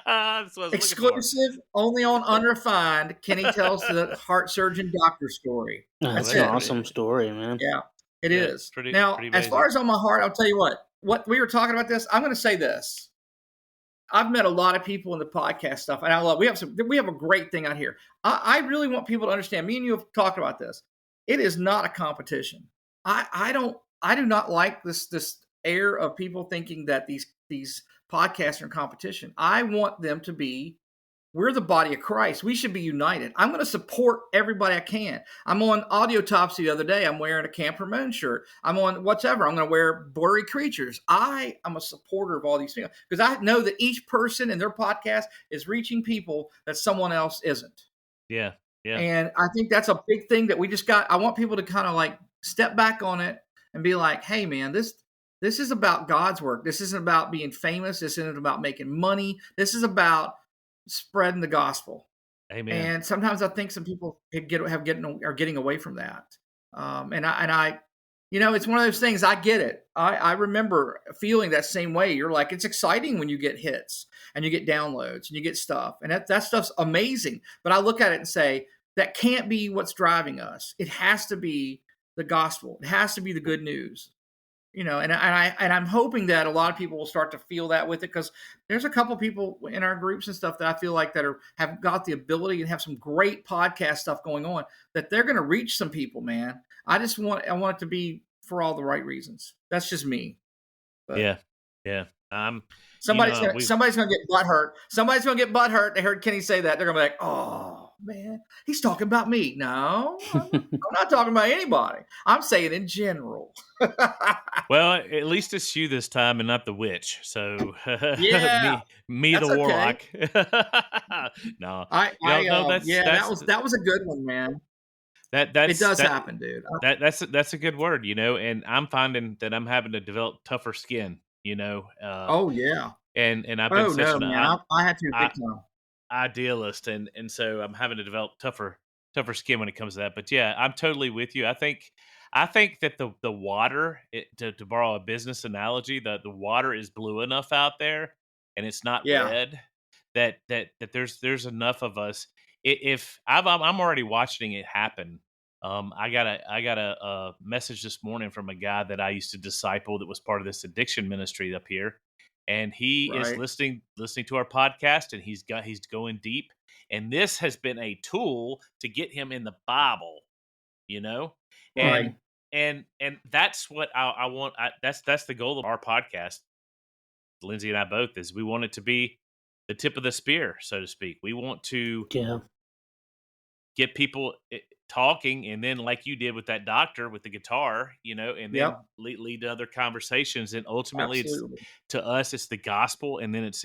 what I was Exclusive, only on Unrefined. Kenny tells the heart surgeon doctor story. That's it. an awesome story, man. Yeah, it is. Pretty Now, pretty as amazing. far as on my heart, I'll tell you what we were talking about this. I'm going to say this. I've met a lot of people in the podcast stuff, and I love. We have a great thing out here. I really want people to understand. Me and you have talked about this. It is not a competition. I do not like this air of people thinking that these podcasts are in competition. I want them to be. We're the body of Christ. We should be united. I'm going to support everybody I can. I'm on Audiotopsy the other day. I'm wearing a Camp Ramon shirt. I'm on whatever. I'm going to wear Blurry Creatures. I am a supporter of all these people because I know that each person in their podcast is reaching people that someone else isn't. Yeah. Yeah. And I think that's a big thing that we just got. I want people to kind of like step back on it and be like, hey, man, this is about God's work. This isn't about being famous. This isn't about making money. This is about spreading the gospel. Amen. And sometimes I think some people are getting away from that. And I, it's one of those things. I get it. I remember feeling that same way. You're like, it's exciting when you get hits and you get downloads and you get stuff, and that stuff's amazing. But I look at it and say that can't be what's driving us. It has to be the gospel. It has to be the good news. And I'm hoping that a lot of people will start to feel that with it, because there's a couple people in our groups and stuff that I feel like that have got the ability and have some great podcast stuff going on, that they're going to reach some people, man. I want it to be for all the right reasons. That's just me. But Yeah. somebody's going to get butthurt. Somebody's going to get butthurt. They heard Kenny say that. They're going to be like, oh man, he's talking about me. No, I'm not talking about anybody. I'm saying in general. Well, at least it's you this time and not the witch. So Yeah, me the warlock. No, that was a good one, man. It does happen, dude. That's a good word, and I'm finding that I'm having to develop tougher skin, Oh yeah. And I've been such an I had to big time. Idealist, and so I'm having to develop tougher skin when it comes to that. But yeah, I'm totally with you. I think that the water, to borrow a business analogy, the water is blue enough out there, and it's not red. That there's enough of us. If I'm already watching it happen. I got a message this morning from a guy that I used to disciple that was part of this addiction ministry up here, and he is listening to our podcast, and he's going deep, and this has been a tool to get him in the Bible, and that's what I want. That's the goal of our podcast, Lindsay and I both, is we want it to be the tip of the spear, so to speak. We want to get people talking, and then like you did with that doctor with the guitar, and then lead to other conversations, and ultimately it's the gospel, and then it's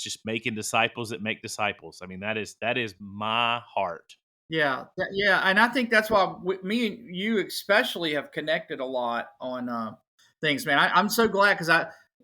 just making disciples that make disciples. I mean, that is my heart. Yeah, and I think that's why me and you especially have connected a lot on things, man. I'm so glad, because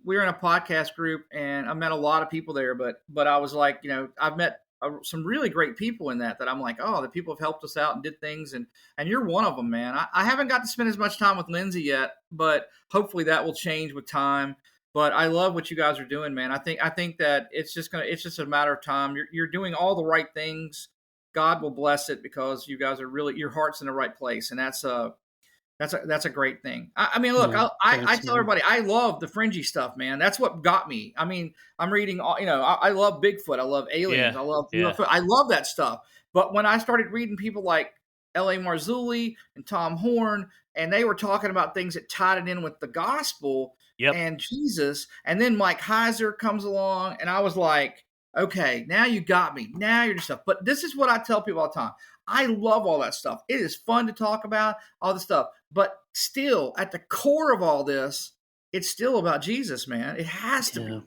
we were in a podcast group, and I met a lot of people there, but I was like, I've met some really great people in that I'm like, oh, the people have helped us out and did things, and you're one of them, man. I haven't got to spend as much time with Lindsay yet, but hopefully that will change with time. But I love what you guys are doing, man. I think that it's just a matter of time. You're doing all the right things. God will bless it, because you guys are really, your heart's in the right place, and that's a great thing. I mean, look, I tell everybody, I love the fringy stuff, man. That's what got me. I mean, I'm reading, I love Bigfoot. I love aliens. I love UFO. I love that stuff. But when I started reading people like L.A. Marzulli and Tom Horn, and they were talking about things that tied it in with the gospel and Jesus, and then Mike Heiser comes along, and I was like, okay, now you got me. Now you're just stuff. But this is what I tell people all the time. I love all that stuff. It is fun to talk about all the stuff. But still, at the core of all this it's still about Jesus, man. It has to Yeah. be.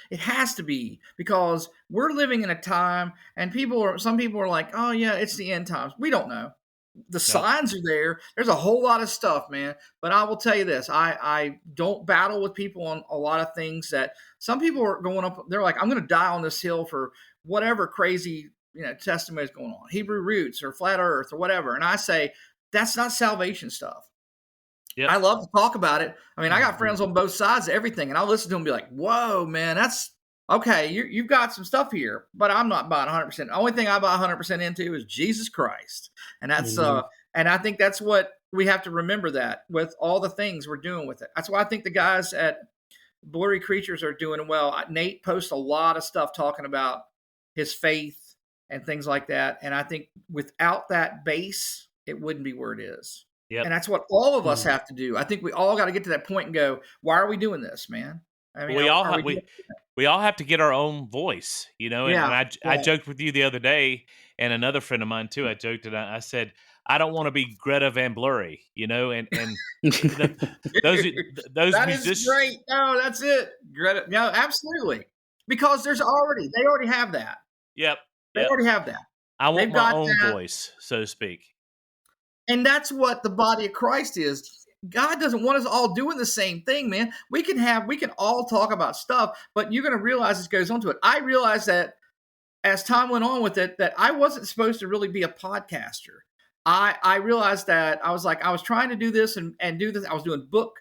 It has to be, because we're living in a time, and some people are like, oh yeah, it's the end times. We don't know. The Nope. signs are there. There's a whole lot of stuff, man. But I will tell you this: I don't battle with people on a lot of things that some people are going up. They're like, I'm going to die on this hill for whatever crazy testimony is going on, Hebrew roots or flat Earth or whatever. And I say that's not salvation stuff. Yep. I love to talk about it. I mean, I got friends on both sides of everything, and I'll listen to them and be like, whoa, man, that's okay. You've got some stuff here, but I'm not buying 100%. The only thing I buy 100% into is Jesus Christ. And that's, and I think that's what we have to remember, that with all the things we're doing with it. That's why I think the guys at Blurry Creatures are doing well. Nate posts a lot of stuff talking about his faith and things like that. And I think without that base, it wouldn't be where it is. Yep. And that's what all of us have to do. I think we all got to get to that point and go, why are we doing this, man? I mean, we all have to get our own voice, and I joked with you the other day, and another friend of mine too. I joked, and I said, I don't want to be Greta Van Blurry, and those that musicians. Is great. No, that's it, Greta. No, absolutely, because they already have that. Yep, they already have that. I want my own voice, so to speak. And that's what the body of Christ is. God doesn't want us all doing the same thing, man. We can all talk about stuff, but you're going to realize this goes on to it. I realized that as time went on with it, that I wasn't supposed to really be a podcaster. I realized that I was trying to do this and do this. I was doing book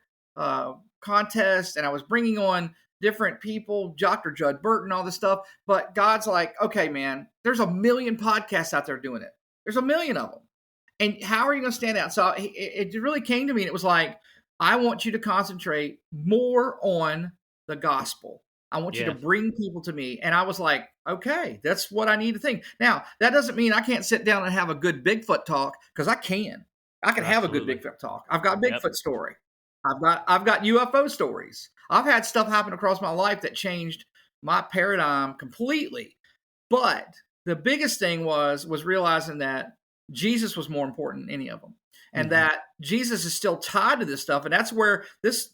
contests, and I was bringing on different people, Dr. Judd Burton, all this stuff. But God's like, okay, man, there's a million podcasts out there doing it. There's a million of them. And how are you going to stand out? So it really came to me, and it was like, I want you to concentrate more on the gospel. I want you to bring people to me. And I was like, okay, that's what I need to think. Now, that doesn't mean I can't sit down and have a good Bigfoot talk, because I can. I can have a good Bigfoot talk. I've got a Bigfoot story. I've got UFO stories. I've had stuff happen across my life that changed my paradigm completely. But the biggest thing was realizing that Jesus was more important than any of them, and that Jesus is still tied to this stuff. And that's where this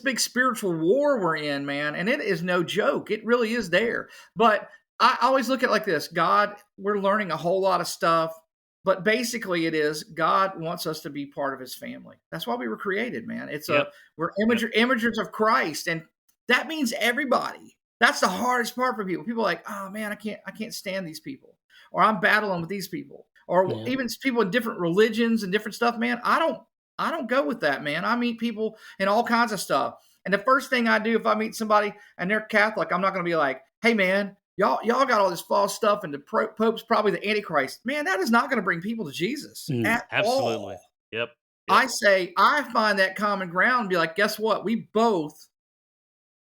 big spiritual war we're in, man. And it is no joke. It really is there. But I always look at it like this: God, we're learning a whole lot of stuff, but basically it is God wants us to be part of his family. That's why we were created, man. It's we're imagers of Christ. And that means everybody. That's the hardest part for people. People are like, oh man, I can't stand these people, or I'm battling with these people. Or even people in different religions and different stuff, man. I don't go with that, man. I meet people in all kinds of stuff. And the first thing I do if I meet somebody and they're Catholic, I'm not going to be like, hey, man, y'all got all this false stuff, and the Pope's probably the Antichrist. Man, that is not going to bring people to Jesus at Absolutely. all. Yep. I find that common ground and be like, guess what? We both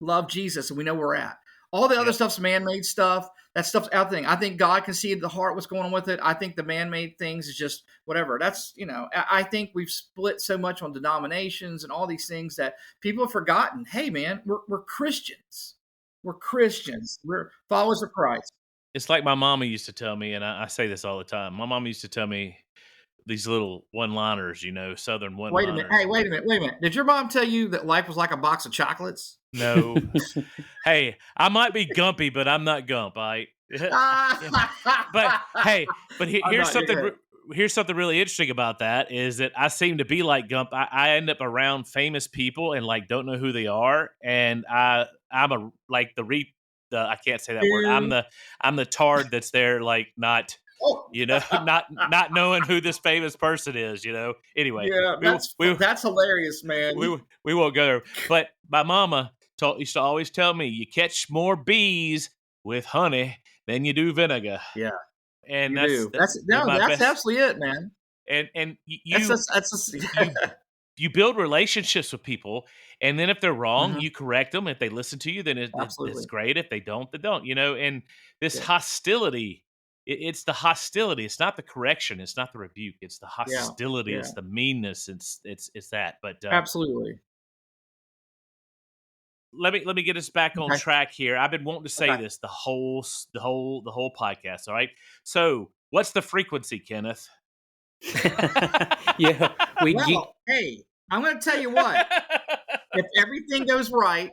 love Jesus, and we know where we're at. All the other stuff's man-made stuff. That stuff's out there. I think God can see the heart, what's going on with it. I think the man-made things is just whatever. That's, I think we've split so much on denominations and all these things that people have forgotten. Hey, man, we're Christians. We're Christians. We're followers of Christ. It's like my mama used to tell me, and I say this all the time. My mama used to tell me these little one-liners, Southern one-liners. Wait a minute. Did your mom tell you that life was like a box of chocolates? No. Hey, I might be gumpy, but I'm not gump. Here's something really interesting about that is that I seem to be like Gump. I end up around famous people and like don't know who they are, and I'm I can't say that word. I'm the tard that's there, like not. Not knowing who this famous person is, Anyway, that's hilarious, man. We won't go there. But my mama used to always tell me, you catch more bees with honey than you do vinegar. Yeah, and that's absolutely it, man. And you build relationships with people, and then if they're wrong, you correct them. If they listen to you, then it's great. If they don't, they don't. And this hostility. It's the hostility. It's not the correction. It's not the rebuke. It's the hostility. Yeah. It's the meanness. It's that. But absolutely. Let me get us back on track here. I've been wanting to say this the whole podcast. All right. So, what's the frequency, Kenneth? Hey, I'm going to tell you what. if everything goes right,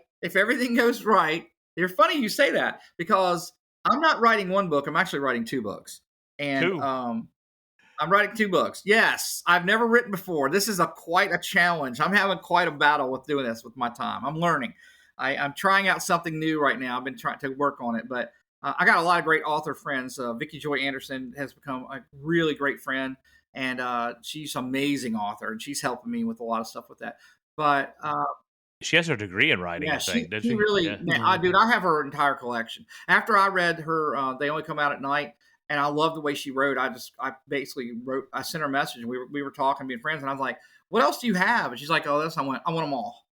you're funny you say that because I'm not writing one book. I'm actually writing two books. And Two. I'm writing two books. Yes, I've never written before. This is quite a challenge. I'm having quite a battle with doing this with my time. I'm learning. I'm trying out something new right now. I've been trying to work on it, but I got a lot of great author friends. Vicki Joy Anderson has become a really great friend, and she's an amazing author, and she's helping me with a lot of stuff with that. But she has her degree in writing, yeah, I think, doesn't she she? really, Yeah. man, I have her entire collection. After I read her, They Only Come Out at Night, and I love the way she wrote. I basically wrote, I sent her a message, and we were talking, being friends, and I was like, "What else do you have?" And she's like, "Oh, this." I want them all.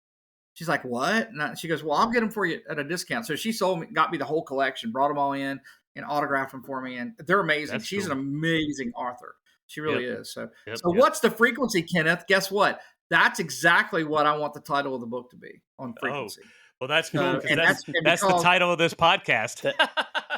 She's like, "What?" And she goes, "Well, I'll get them for you at a discount." So she got me the whole collection, brought them all in, and autographed them for me, and they're amazing. That's She's cool. an amazing author. She really is. So, Yep. What's the frequency, Kenneth? Guess what? That's exactly what I want the title of the book to be, on frequency. Oh, well, that's cool because and that's the title of this podcast.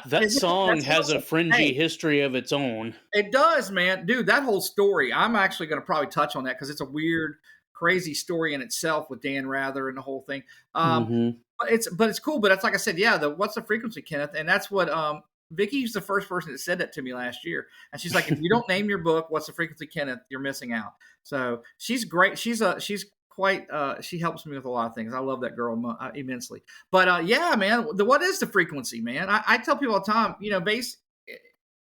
That song That's has awesome. a fringy Hey. history of its own. It does, man. Dude, that whole story, I'm actually going to probably touch on that because it's a weird, crazy story in itself with Dan Rather and the whole thing. But it's cool. But it's like I said, yeah, what's the frequency, Kenneth? And that's what Vicky's the first person that said that to me last year. And she's like, if you don't name your book, What's the Frequency, Kenneth, you're missing out. So she's great. She's quite, she helps me with a lot of things. I love that girl immensely. But yeah, man, what is the frequency, man? I tell people all the time,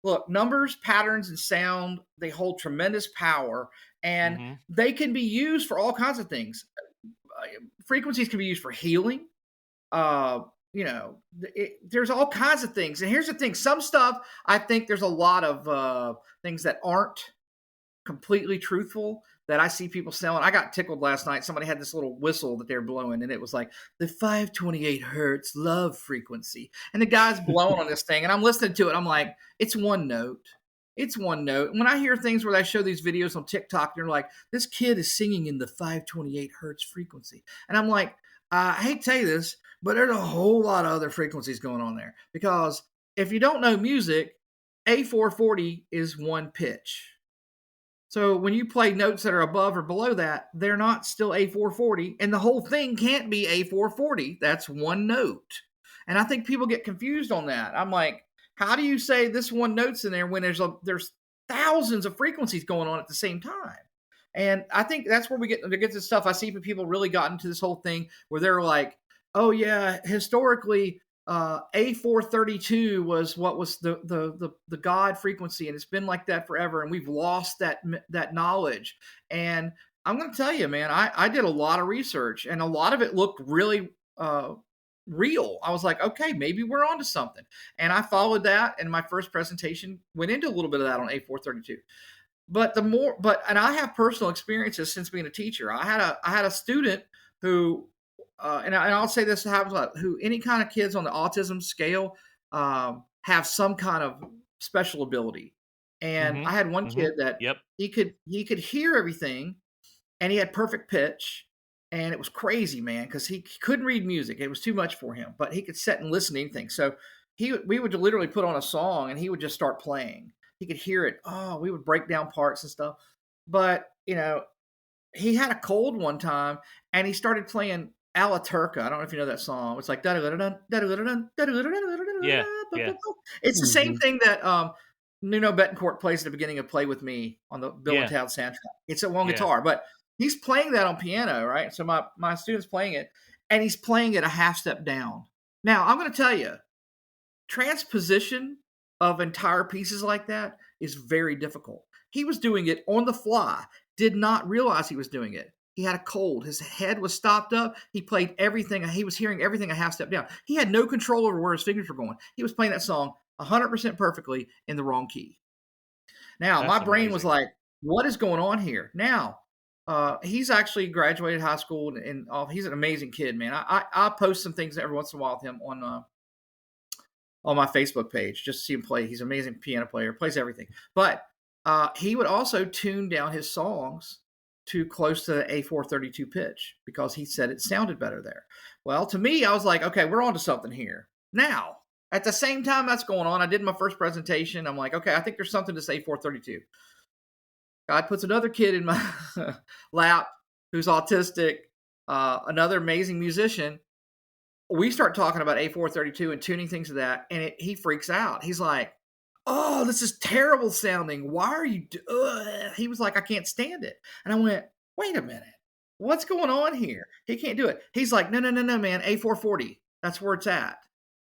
look, numbers, patterns, and sound, they hold tremendous power, and they can be used for all kinds of things. Frequencies can be used for healing. There's all kinds of things. And here's the thing. Some stuff, I think there's a lot of things that aren't completely truthful that I see people selling. I got tickled last night. Somebody had this little whistle that they were blowing, and it was like the 528 hertz love frequency. And the guy's blowing on this thing, and I'm listening to it. I'm like, it's one note. It's one note. When I hear things where they show these videos on TikTok, they're like, this kid is singing in the 528 hertz frequency. And I'm like, I hate to tell you this, but there's a whole lot of other frequencies going on there. Because if you don't know music, A440 is one pitch. So when you play notes that are above or below that, they're not still A440, and the whole thing can't be A440. That's one note. And I think people get confused on that. I'm like, how do you say this one note's in there when there's thousands of frequencies going on at the same time? And I think that's where we get this stuff. I see people really got into this whole thing where they're like, oh yeah, historically, A432 was what was the God frequency, and it's been like that forever, and we've lost that knowledge. And I'm going to tell you, man, I did a lot of research, and a lot of it looked really real. I was like, okay, maybe we're onto something, and I followed that. And my first presentation went into a little bit of that on A432. And I have personal experiences since being a teacher. I had a student who. And I'll say this happens a lot, who any kind of kids on the autism scale have some kind of special ability. And I had one kid that he could hear everything, and he had perfect pitch, and it was crazy, man, because he couldn't read music. It was too much for him, but he could sit and listen to anything. So we would literally put on a song, and he would just start playing. He could hear it. Oh, we would break down parts and stuff. But, he had a cold one time, and he started playing Ala Turca. I don't know if you know that song. It's like yeah. It's the same thing that Nuno Betancourt plays at the beginning of "Play with Me" on the Bill and Ted soundtrack. It's a one guitar, but he's playing that on piano, right? So my student's playing it, and he's playing it a half step down. Now I'm going to tell you, transposition of entire pieces like that is very difficult. He was doing it on the fly. Did not realize he was doing it. He had a cold. His head was stopped up. He played everything. He was hearing everything a half step down. He had no control over where his fingers were going. He was playing that song 100% perfectly in the wrong key. Now, my brain was like, what is going on here? Now, he's actually graduated high school, and he's an amazing kid, man. I post some things every once in a while with him on my Facebook page just to see him play. He's an amazing piano player, plays everything. But he would also tune down his songs too close to the A432 pitch because he said it sounded better there. Well, to me, I was like, okay, we're onto something here. Now, at the same time that's going on, I did my first presentation. I'm like, okay, I think there's something to say A432. God puts another kid in my lap who's autistic, another amazing musician. We start talking about A432 and tuning things to that, and he freaks out. He's like, "Oh, this is terrible sounding. Why are you?" He was like, "I can't stand it." And I went, "Wait a minute, what's going on here? He can't do it." He's like, "No, no, no, no, man. A440. That's where it's at."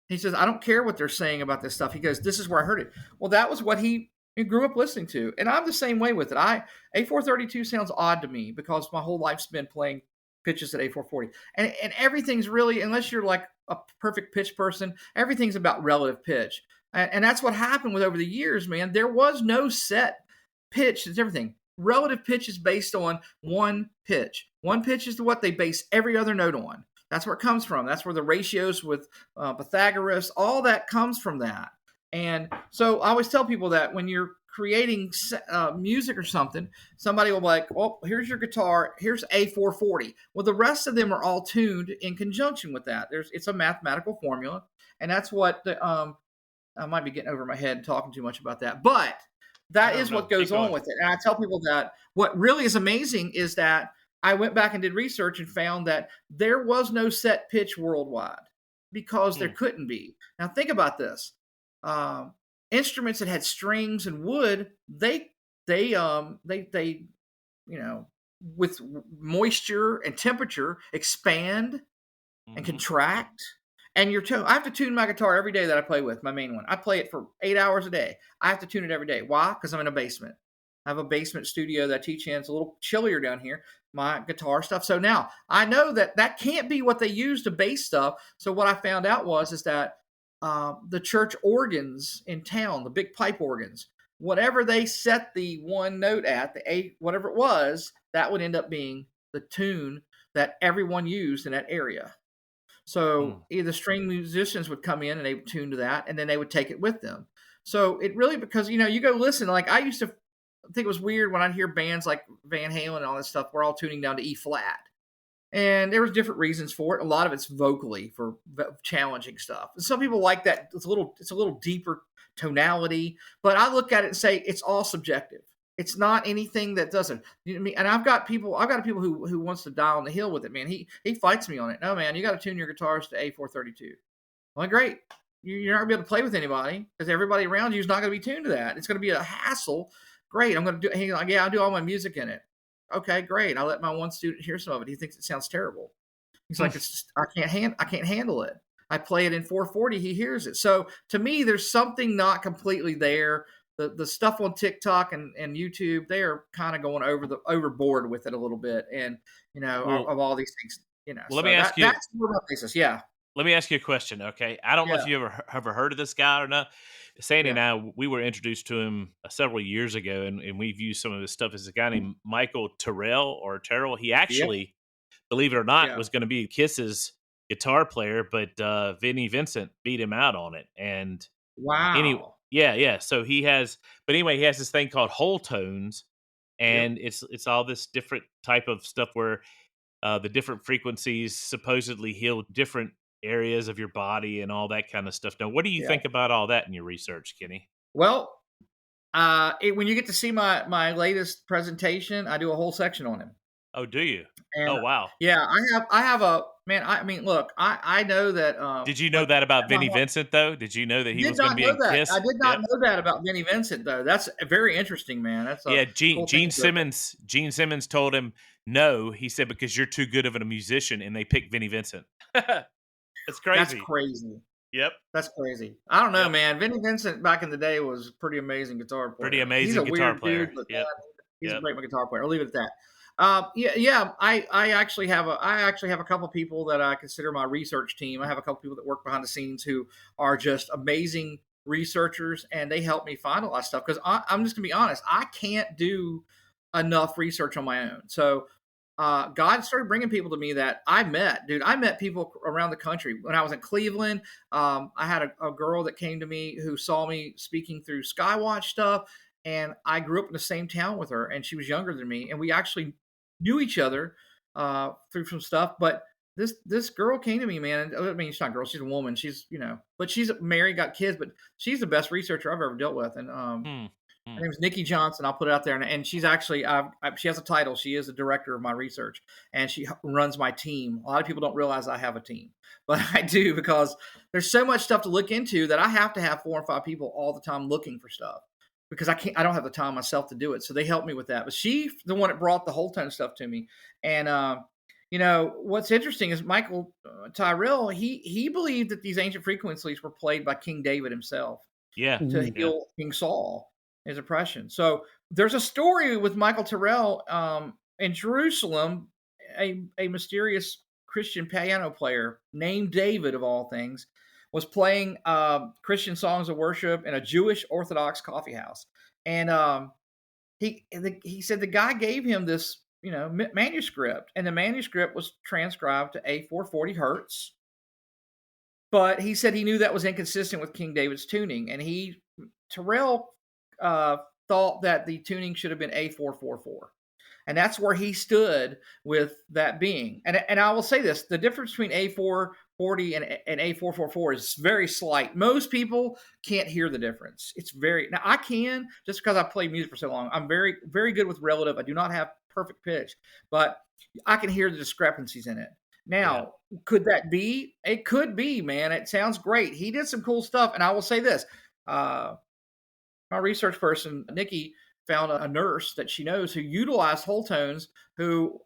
He says, "I don't care what they're saying about this stuff." He goes, "This is where I heard it." Well, that was what he grew up listening to, and I'm the same way with it. A432 sounds odd to me because my whole life's been playing pitches at A440, and everything's really, unless you're like a perfect pitch person, everything's about relative pitch, and that's what happened with over the years, man. There was no set pitch. It's everything. Relative pitch is based on one pitch. One pitch is what they base every other note on. That's where it comes from. That's where the ratios with Pythagoras, all that comes from that. And so I always tell people that when you're creating music or something, somebody will be like, "Oh, here's your guitar. Here's A440." Well, the rest of them are all tuned in conjunction with that. It's a mathematical formula, and that's what I might be getting over my head talking too much about that, but that is what goes on with it. And I tell people that what really is amazing is that I went back and did research and found that there was no set pitch worldwide because there couldn't be. Now think about this. Instruments that had strings and wood, they with moisture and temperature expand and contract. And I have to tune my guitar every day that I play with, my main one. I play it for 8 hours a day. I have to tune it every day. Why? Because I'm in a basement. I have a basement studio that I teach in. It's a little chillier down here, my guitar stuff. So now I know that can't be what they use to base stuff. So what I found out is that the church organs in town, the big pipe organs, whatever they set the one note at, the A, whatever it was, that would end up being the tune that everyone used in that area. So the string musicians would come in and they would tune to that, and then they would take it with them. So it really, because, you go listen, like I used to think it was weird when I'd hear bands like Van Halen and all this stuff, we're all tuning down to E flat. And there was different reasons for it. A lot of it's vocally for challenging stuff. And some people like that. It's a little deeper tonality, but I look at it and say it's all subjective. It's not anything that doesn't. You know what I mean? And I've got people who wants to die on the hill with it, man. He fights me on it. No, man, you got to tune your guitars to A432. Well, great. You're not gonna be able to play with anybody because everybody around you is not going to be tuned to that. It's going to be a hassle. Great. I'm going to do. He's like, yeah, I'll do all my music in it. Okay, great. I let my one student hear some of it. He thinks it sounds terrible. He's like, I can't handle it. I play it in 440. He hears it. So to me, there's something not completely there. The stuff on TikTok and YouTube, they are kind of going overboard with it a little bit, and of all these things, Well, let me ask you. That's more about basis, yeah. Let me ask you a question, okay? I don't know if you ever heard of this guy or not. Sandy and I, we were introduced to him several years ago, and we've used some of his stuff. As a guy named Michael Terrell. He actually, believe it or not, was going to be Kiss's guitar player, but Vinnie Vincent beat him out on it. And wow. So he has this thing called whole tones, and it's all this different type of stuff where the different frequencies supposedly heal different areas of your body and all that kind of stuff. Now, what do you think about all that in your research, Kenny? Well, when you get to see my latest presentation, I do a whole section on him. Oh, do you? And, oh, wow. Yeah, I have a man. I mean, look, I know that. Did you know that about Vinnie Vincent, though? Did you know that he was going to be in Kiss? I did not know that about Vinnie Vincent, though. That's very interesting, man. That's Gene Simmons. Gene Simmons told him no. He said because you're too good of a musician, and they picked Vinnie Vincent. That's crazy. That's crazy. Yep. That's crazy. I don't know, man. Vinnie Vincent back in the day was a pretty amazing guitar player. He's a guitar weird player. Dude, but he's a great guitar player. I'll leave it at that. I actually have a couple people that I consider my research team. I have a couple people that work behind the scenes who are just amazing researchers, and they help me find a lot of stuff because I'm just gonna be honest, I can't do enough research on my own. So God started bringing people to me that I met people around the country when I was in Cleveland. I had a girl that came to me who saw me speaking through Skywatch stuff, and I grew up in the same town with her, and she was younger than me, and we actually knew each other through some stuff. But this girl came to me, man. I mean, she's not a girl; she's a woman. She's but she's married, got kids, but she's the best researcher I've ever dealt with. And Hmm. Her name's Nikki Johnson. I'll put it out there, and she's actually she has a title. She is the director of my research, and she runs my team. A lot of people don't realize I have a team, but I do, because there's so much stuff to look into that I have to have 4 or 5 people all the time looking for stuff, because I don't have the time myself to do it. So they help me with that. But she's the one that brought the whole tone stuff to me. And what's interesting is Michael Tyrrell. He believed that these ancient frequencies were played by King David himself Yeah. to Mhm. heal King Saul, his oppression. So there's a story with Michael Tyrrell in Jerusalem. A mysterious Christian piano player named David, of all things, was playing Christian songs of worship in a Jewish Orthodox coffee house, and he said the guy gave him this manuscript, and the manuscript was transcribed to A440 hertz. But he said he knew that was inconsistent with King David's tuning, and Terrell thought that the tuning should have been A444. And that's where he stood with that being. And I will say this, the difference between A440 and A444 is very slight. Most people can't hear the difference. Now I can, just because I've played music for so long. I'm very, very good with relative. I do not have perfect pitch, but I can hear the discrepancies in it. Now, could that be? It could be, man. It sounds great. He did some cool stuff. And I will say this, my research person, Nikki, found a nurse that she knows who utilized whole tones, who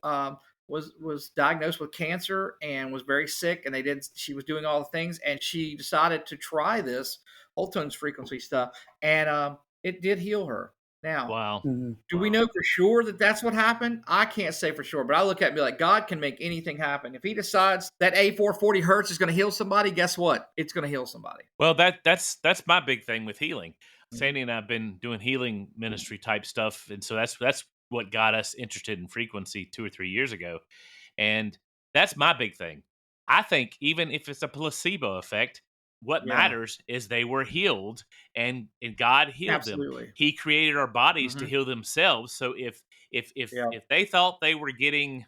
was diagnosed with cancer and was very sick, and she was doing all the things, and she decided to try this whole tones frequency stuff, and it did heal her. Now, Wow. Mhm. do we know for sure that that's what happened? I can't say for sure, but I look at it and be like, God can make anything happen. If he decides that A440 hertz is going to heal somebody, guess what? It's going to heal somebody. Well, that's my big thing with healing. Mhm. Sandy and I've been doing healing ministry type stuff, and so that's what got us interested in frequency 2 or 3 years ago. And that's my big thing. I think even if it's a placebo effect, what Yeah, matters is they were healed, and God healed them. absolutely. He created our bodies to Hmm. heal themselves. So Yeah, if they thought they were getting,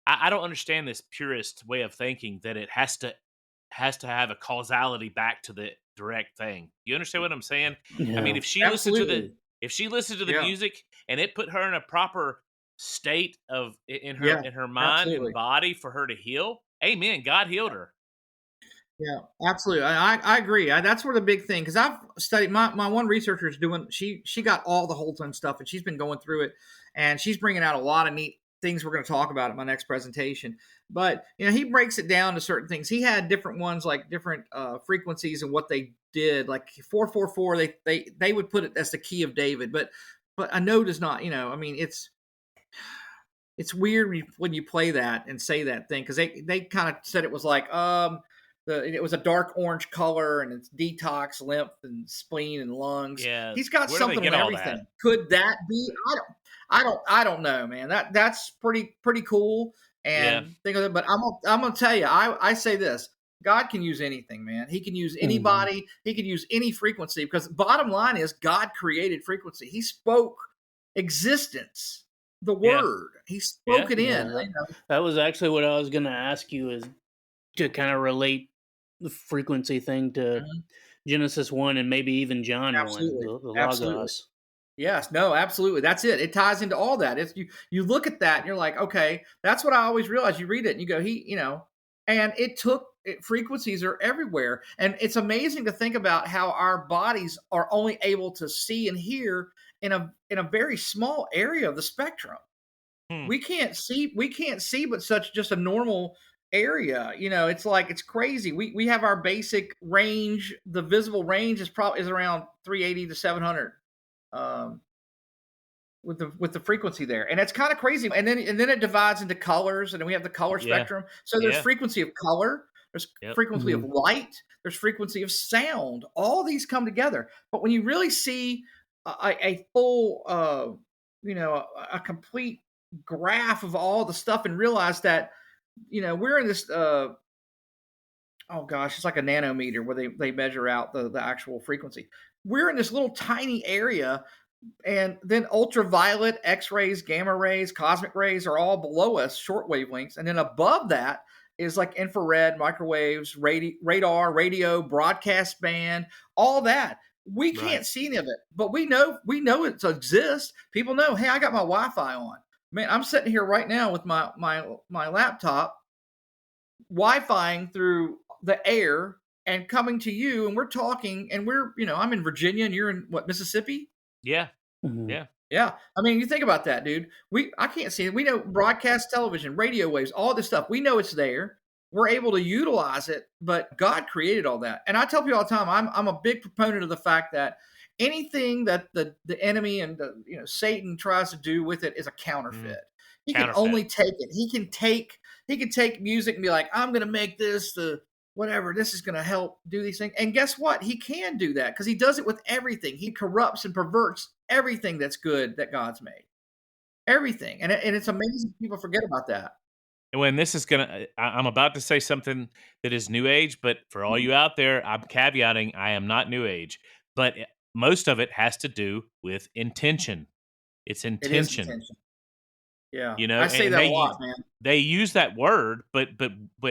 I don't understand this purist way of thinking that it has to have a causality back to the direct thing. You understand what I'm saying? I mean, Yeah. absolutely. if she listened to the Yeah, music and it put her in a proper state of yeah, in her mind and absolutely. body for her to heal, amen. God healed her. Yeah, absolutely. I agree. That's where the big thing, because I've studied my one researcher is doing. She got all the Holton stuff, and she's been going through it, and she's bringing out a lot of neat things we're going to talk about at my next presentation. But he breaks it down to certain things. He had different ones, like different frequencies and what they did. Like 444, they would put it as the key of David, but a note is not. I mean, it's weird when you play that and say that thing, because they kind of said it was like it was a dark orange color, and it's detox, lymph, and spleen, and lungs. Yeah. He's got Where do they something get on all everything. that? Could that be? I don't know, man. That's pretty cool. Yeah. And think of it, but I'm gonna tell you, I say this: God can use anything, man. He can use Mhm. anybody. He can use any frequency, because bottom line is God created frequency. He spoke existence, the Yeah. word. He Yeah. spoke it Yeah. in. That was actually what I was going to ask you, is to kind of relate the frequency thing to Mhm. Genesis 1 and maybe even John 1, Absolutely, the absolutely. Logos. Yes, no, absolutely. That's it. It ties into all that. It's you look at that and you're like, okay, that's what I always realize. You read it and you go, and frequencies are everywhere. And it's amazing to think about how our bodies are only able to see and hear in a very small area of the spectrum. Hmm. We can't see but such just a normal area. It's like, it's crazy. We have our basic range. The visible range is around 380 to 700, um with the frequency there, and it's kind of crazy. And then it divides into colors, and then we have the color Yeah. spectrum. So there's Yeah. frequency of color, there's Yep. frequency of Mhm. light, there's frequency of sound. All these come together, but when you really see a full a complete graph of all the stuff, and realize that we're in this oh gosh, it's like a nanometer where they measure out the actual frequency. We're in this little tiny area, and then ultraviolet, X-rays, gamma rays, cosmic rays are all below us, short wavelengths. And then above that is like infrared, microwaves, radar, radio, broadcast band, all that. We Right. can't see any of it, but we know it exists. People know, hey, I got my Wi-Fi on. Man, I'm sitting here right now with my laptop, Wi-Fiing through the air and coming to you, and we're talking, and I'm in Virginia, and you're in what, Mississippi? Yeah. Mhm. Yeah. Yeah. I mean, you think about that, dude. I can't see it. We know broadcast television, radio waves, all this stuff. We know it's there. We're able to utilize it, but God created all that. And I tell people all the time, I'm a big proponent of the fact that anything that the enemy and Satan tries to do with it is a Mm. counterfeit. He can Counterfeit. only take it. He can take music and be like, I'm gonna make this the whatever, this is going to help do these things. And guess what? He can do that because he does it with everything. He corrupts and perverts everything that's good that God's made. Everything. And it's amazing people forget about that. And when this is I'm about to say something that is new age, but for all you out there, I'm caveating, I am not new age. But most of it has to do with intention. It's It is intention. intention. Yeah. You know, I say and that a lot, man. they use that word, but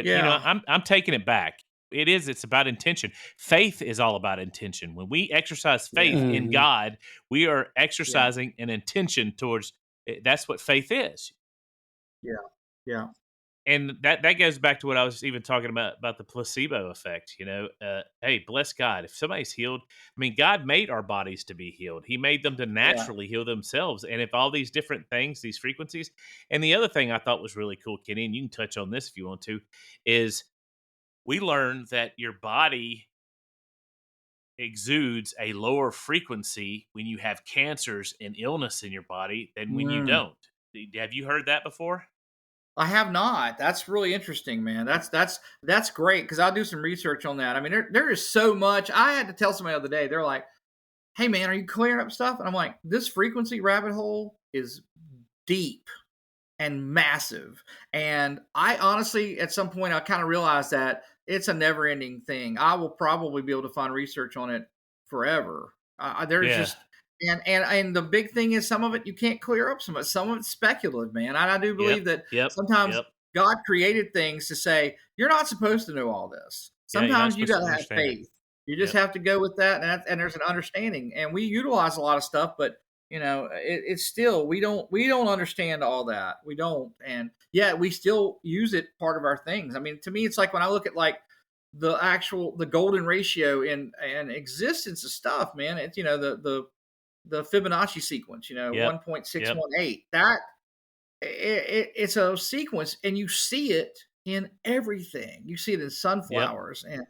Yeah. I'm taking it back. It's about intention. Faith is all about intention. When we exercise faith Yeah. in Mhm. God, we are Yeah. exercising an intention towards that's what faith is. Yeah. Yeah. And that goes back to what I was even talking about the placebo effect. Hey, bless God, if somebody's healed, I mean, God made our bodies to be healed. He made them to Yeah. naturally heal themselves. And if all these different things, these frequencies, and the other thing I thought was really cool, Kenny, and you can touch on this if you want to, is we learned that your body exudes a lower frequency when you have cancers and illness in your body than when you Mm. don't. Have you heard that before? I have not. That's really interesting, man. That's great because I'll do some research on that. I mean, there is so much. I had to tell somebody the other day. They're like, "Hey, man, are you clearing up stuff?" And I'm like, "This frequency rabbit hole is deep and massive." And I honestly, at some point, I kind of realized that it's a never-ending thing. I will probably be able to find research on it forever. There's Yeah. just and the big thing is some of it you can't clear up. Some of it's speculative, man. I do Yep. believe that Yep. sometimes Yep. God created things to say you're not supposed to know all this. Yeah. You're not Sometimes you supposed got to to have understand it. faith. You just Yep. have to go with that, and there's an understanding. And we utilize a lot of stuff, but it's still we don't understand all that. We don't, and yet we still use it part of our things. I mean, to me, it's like when I look at like the golden ratio in existence of stuff, man. It's the Fibonacci sequence, Yep. Yep. 1.618. That it's a sequence, and you see it in everything. You see it in Yep. sunflowers and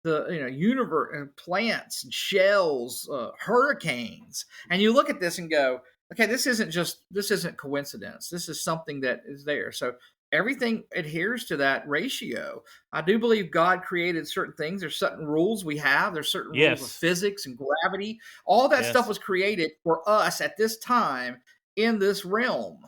the universe and plants and shells, hurricanes, and you look at this and go, okay, this isn't coincidence. This is something that is there. So everything adheres to that ratio. I do believe God created certain things. There's certain rules we have. There's certain rules of Yes. physics and gravity. All that stuff Yes. was created for us at this time in this realm.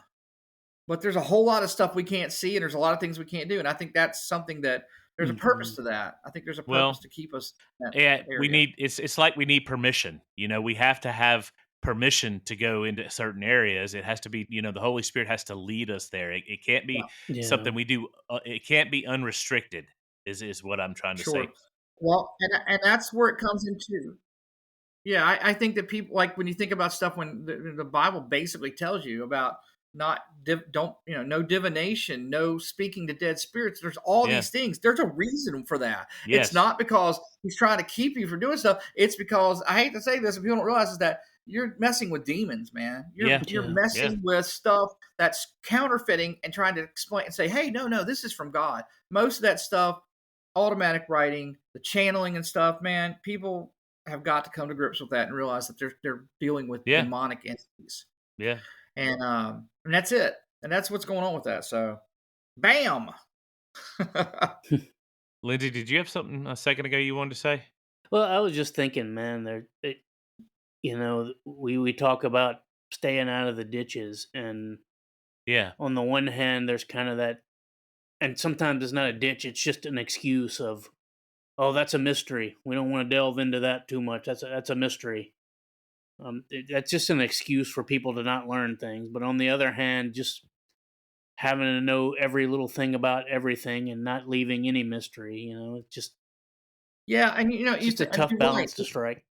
But there's a whole lot of stuff we can't see, and there's a lot of things we can't do. And I think that's something that there's a purpose Mhm. to that. I think there's a purpose Well, to keep us in that yeah, area. it's like we need permission. We have to have permission to go into certain areas. It has to be, the Holy Spirit has to lead us there. It can't Yeah, be Yeah. something we do. It can't be unrestricted. Is what I'm trying to say. sure. Well, and that's where it comes into. Yeah, I think that people like when you think about stuff when the Bible basically tells you about not don't no divination, no speaking to dead spirits. There's all Yeah. these things. There's a reason for that. It's Yes. not because he's trying to keep you from doing stuff. It's because I hate to say this, if people don't realize is that you're messing with demons, man. You're Yeah. you're Yeah. Yeah. messing with stuff that's counterfeiting and trying to explain and say, hey, no, this is from God. Most of that stuff, automatic writing, the channeling and stuff, man. People have got to come to grips with that and realize that they're dealing with Yeah. demonic entities, Yeah. and that's it, and that's what's going on with that. So, bam. Lindsay, did you have something a second ago you wanted to say? Well, I was just thinking, man, we talk about staying out of the ditches, and Yeah. on the one hand, there's kind of that, and sometimes it's not a ditch; it's just an excuse of, oh, that's a mystery. We don't want to delve into that too much. That's a mystery. That's just an excuse for people to not learn things. But on the other hand, just having to know every little thing about everything and not leaving any mystery, it's Yeah, and just a tough you're right. balance to strike.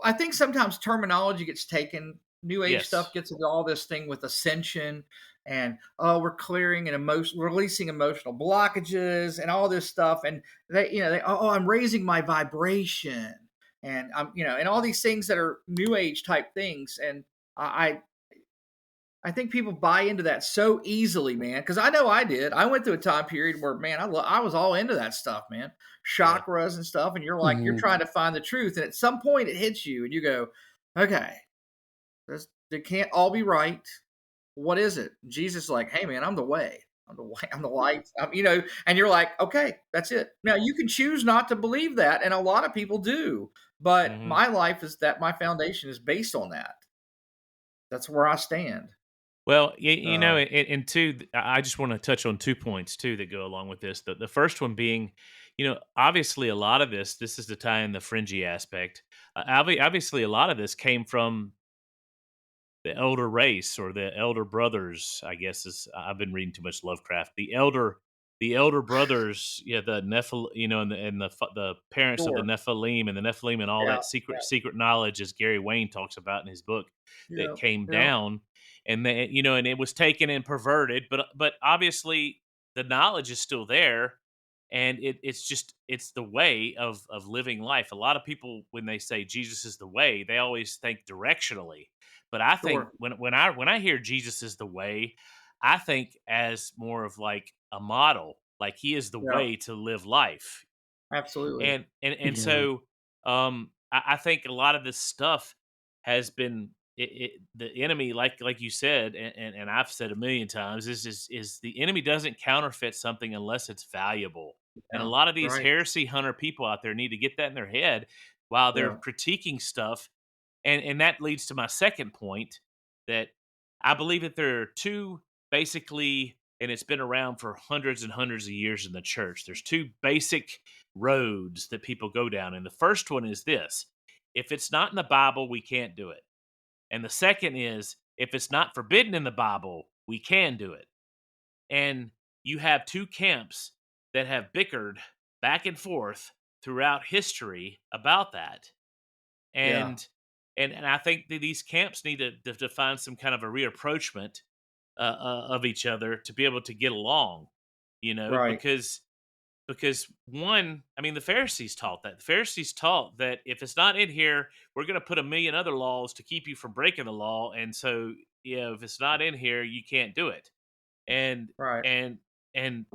I think sometimes terminology gets taken. New age Yes. stuff gets into all this thing with ascension and oh, we're clearing and releasing emotional blockages and all this stuff. And oh, I'm raising my vibration and and all these things that are new age type things. And I I think people buy into that so easily, man. Because I know I did. I went through a time period where, man, I was all into that stuff, man. Yeah. Chakras and stuff, and you're Mhm. trying to find the truth, and at some point it hits you, and you go, okay, it can't all be right. What is it? Jesus is like, hey, man, I'm the way. I'm the way. I'm the light. And you're like, okay, that's it. Now you can choose not to believe that, and a lot of people do. But Hmm. my life is that my foundation is based on that. That's where I stand. Well, you know, Uh, and two, I just want to touch on 2 points too that go along with this. The first one being, obviously a lot of this is to tie in the fringy aspect. Obviously, a lot of this came from the elder race or the elder brothers. I guess is I've been reading too much Lovecraft. The elder brothers, yeah, the Nephil, and the parents of the sure. Nephilim and the Nephilim and all Yeah. that secret knowledge, as Gary Wayne talks about in his book, that Yeah. came Yeah. down, and then and it was taken and perverted, but obviously the knowledge is still there, and it's the way of living life. A lot of people, when they say Jesus is the way, they always think directionally, but I think Sure. when I hear Jesus is the way, I think as more of like a model, like he is the Yeah. way to live life. Absolutely. And Yeah. so I think a lot of this stuff has been the enemy, like you said, and I've said a million times, is the enemy doesn't counterfeit something unless it's valuable. And a Yeah. lot of these Right. heresy hunter people out there need to get that in their head while they're Yeah. critiquing stuff. And that leads to my second point, that I believe that there are two, basically, and it's been around for hundreds and hundreds of years in the church. There's two basic roads that people go down. And the first one is this: if it's not in the Bible, we can't do it. And the second is, if it's not forbidden in the Bible, we can do it. And you have two camps that have bickered back and forth throughout history about that. Yeah. And I think that these camps need to find some kind of a reapproachment of each other to be able to get along, Right. because one, I mean, the Pharisees taught that. The Pharisees taught that if it's not in here, we're going to put a million other laws to keep you from breaking the law, and so if it's not in here, you can't do it. And Right. and and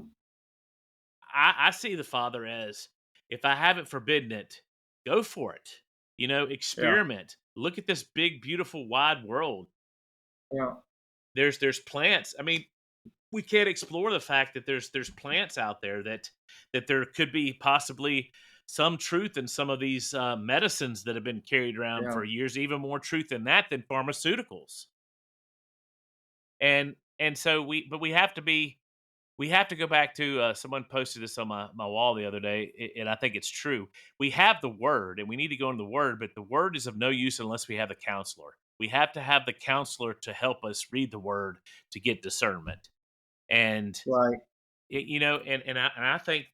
I see the Father as, if I haven't forbidden it, go for it. Yeah. Experiment. Look at this big, beautiful, wide world. Yeah. There's plants. I mean, we can't explore the fact that there's plants out there that there could be possibly some truth in some of these medicines that have been carried around Yeah. for years. Even more truth in that than pharmaceuticals. And so we have to be. We have to go back to someone posted this on my wall the other day, and I think it's true. We have the word, and we need to go into the word, but the word is of no use unless we have the counselor. We have to have the counselor to help us read the word to get discernment. And Right. and I think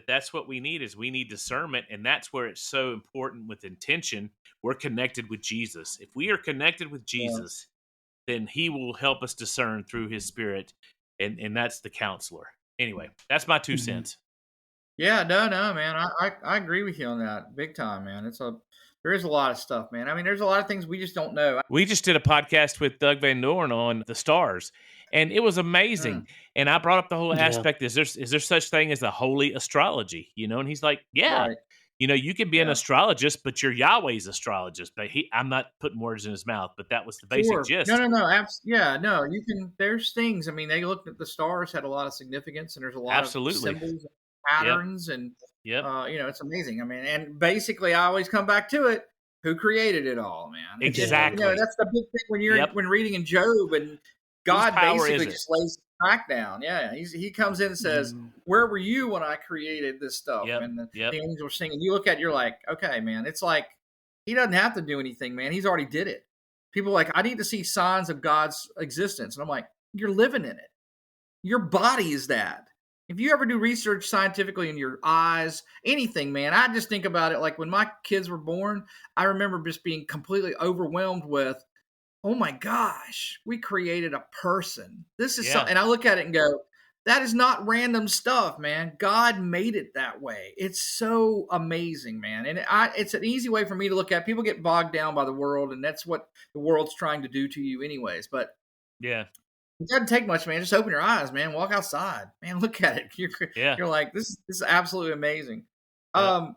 that's what we need. Is we need discernment, and that's where it's so important with intention. We're connected with Jesus. If we are connected with Yeah. Jesus, then he will help us discern through his spirit, and that's the counselor. Anyway, that's my two Mhm. cents. Yeah. No. No, man. I agree with you on that big time, man. There is a lot of stuff, man. I mean, there's a lot of things we just don't know. We just did a podcast with Doug Van Dorn on the stars, and it was amazing. Mm, And I brought up the whole Yeah. aspect: is there such thing as a holy astrology? And he's like, yeah. right. You can be an Yeah. astrologist, but you're Yahweh's astrologist. But I'm not putting words in his mouth, but that was the basic Sure. No. gist. No. No. Yeah. No. You can. There's things. I mean, they looked at the stars, had a lot of significance, and there's a lot of Absolutely. symbols, and Yep. patterns, and Yep. it's amazing. I mean, and basically, I always come back to it. Who created it all, man? Exactly. That's the big thing when Yep. when reading in Job, and Whose God power is basically it? just lays the track down. Yeah, he comes in and says, Mhm. "Where were you when I created this stuff?" Yep. And Yep. the angels were singing. You look at it, you're like, okay, man. It's like he doesn't have to do anything, man. He's already did it. People are like, I need to see signs of God's existence, and I'm like, you're living in it. Your body is that. If you ever do research scientifically in your eyes, anything, man, I just think about it like when my kids were born, I remember just being completely overwhelmed with, oh my gosh, we created a person. This is so, Yeah. and I look at it and go, that is not random stuff, man. God made it that way. It's so amazing, man. And it's an easy way for me to look at. People get bogged down by the world, and that's what the world's trying to do to you, anyways. But Yeah. it doesn't take much, man. Just open your eyes, man. Walk outside, man. Look at it. Yeah. You're like, this is absolutely amazing. Yep.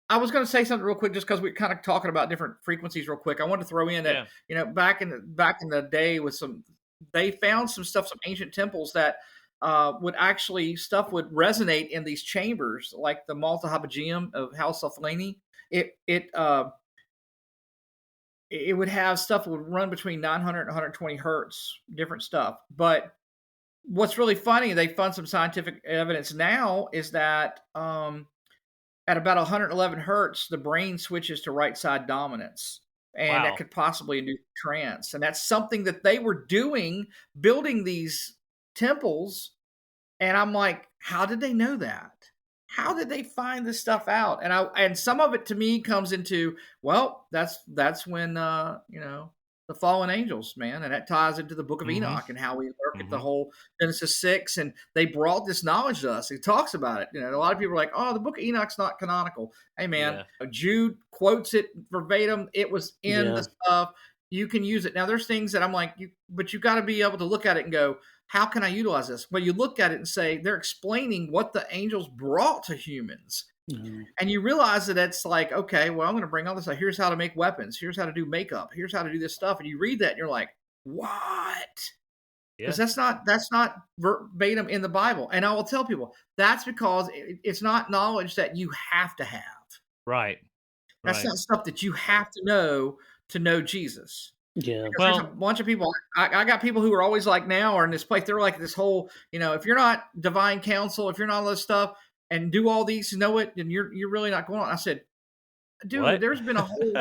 I was going to say something real quick, just because we're kind of talking about different frequencies, real quick. I wanted to throw in that back in the day, they found some stuff, some ancient temples that would resonate in these chambers, like the Malta Habagium of House Selflani. It would have stuff that would run between 900 and 120 hertz, different stuff. But what's really funny, they found some scientific evidence now, is that at about 111 hertz, the brain switches to right side dominance. And that could possibly induce trance. And that's something that they were doing, building these temples. And I'm like, how did they know that? How did they find this stuff out? And some of it to me comes into, well, that's when the fallen angels, man, and that ties into the Book of Enoch and how we look at the whole Genesis 6, and they brought this knowledge to us. He talks about it. A lot of people are like, "Oh, the Book of Enoch's not canonical." Hey, man, Jude quotes it verbatim. It was in the stuff. You can use it. Now, there's things that I'm like, but you got to be able to look at it and go, how can I utilize this? Well, you look at it and say, they're explaining what the angels brought to humans. And you realize that it's like, okay, well, I'm going to bring all this. Here's how to make weapons. Here's how to do makeup. Here's how to do this stuff. And you read that and you're like, what? Because that's not verbatim in the Bible. And I will tell people that's because it's not knowledge that you have to have. Right. That's not stuff that you have to know Jesus. Yeah. Because there's a bunch of people. I got people who are always like now are in this place. They're like this whole, if you're not divine counsel, if you're not all this stuff and do all these, then you're really not going on. I said, dude, there's been a whole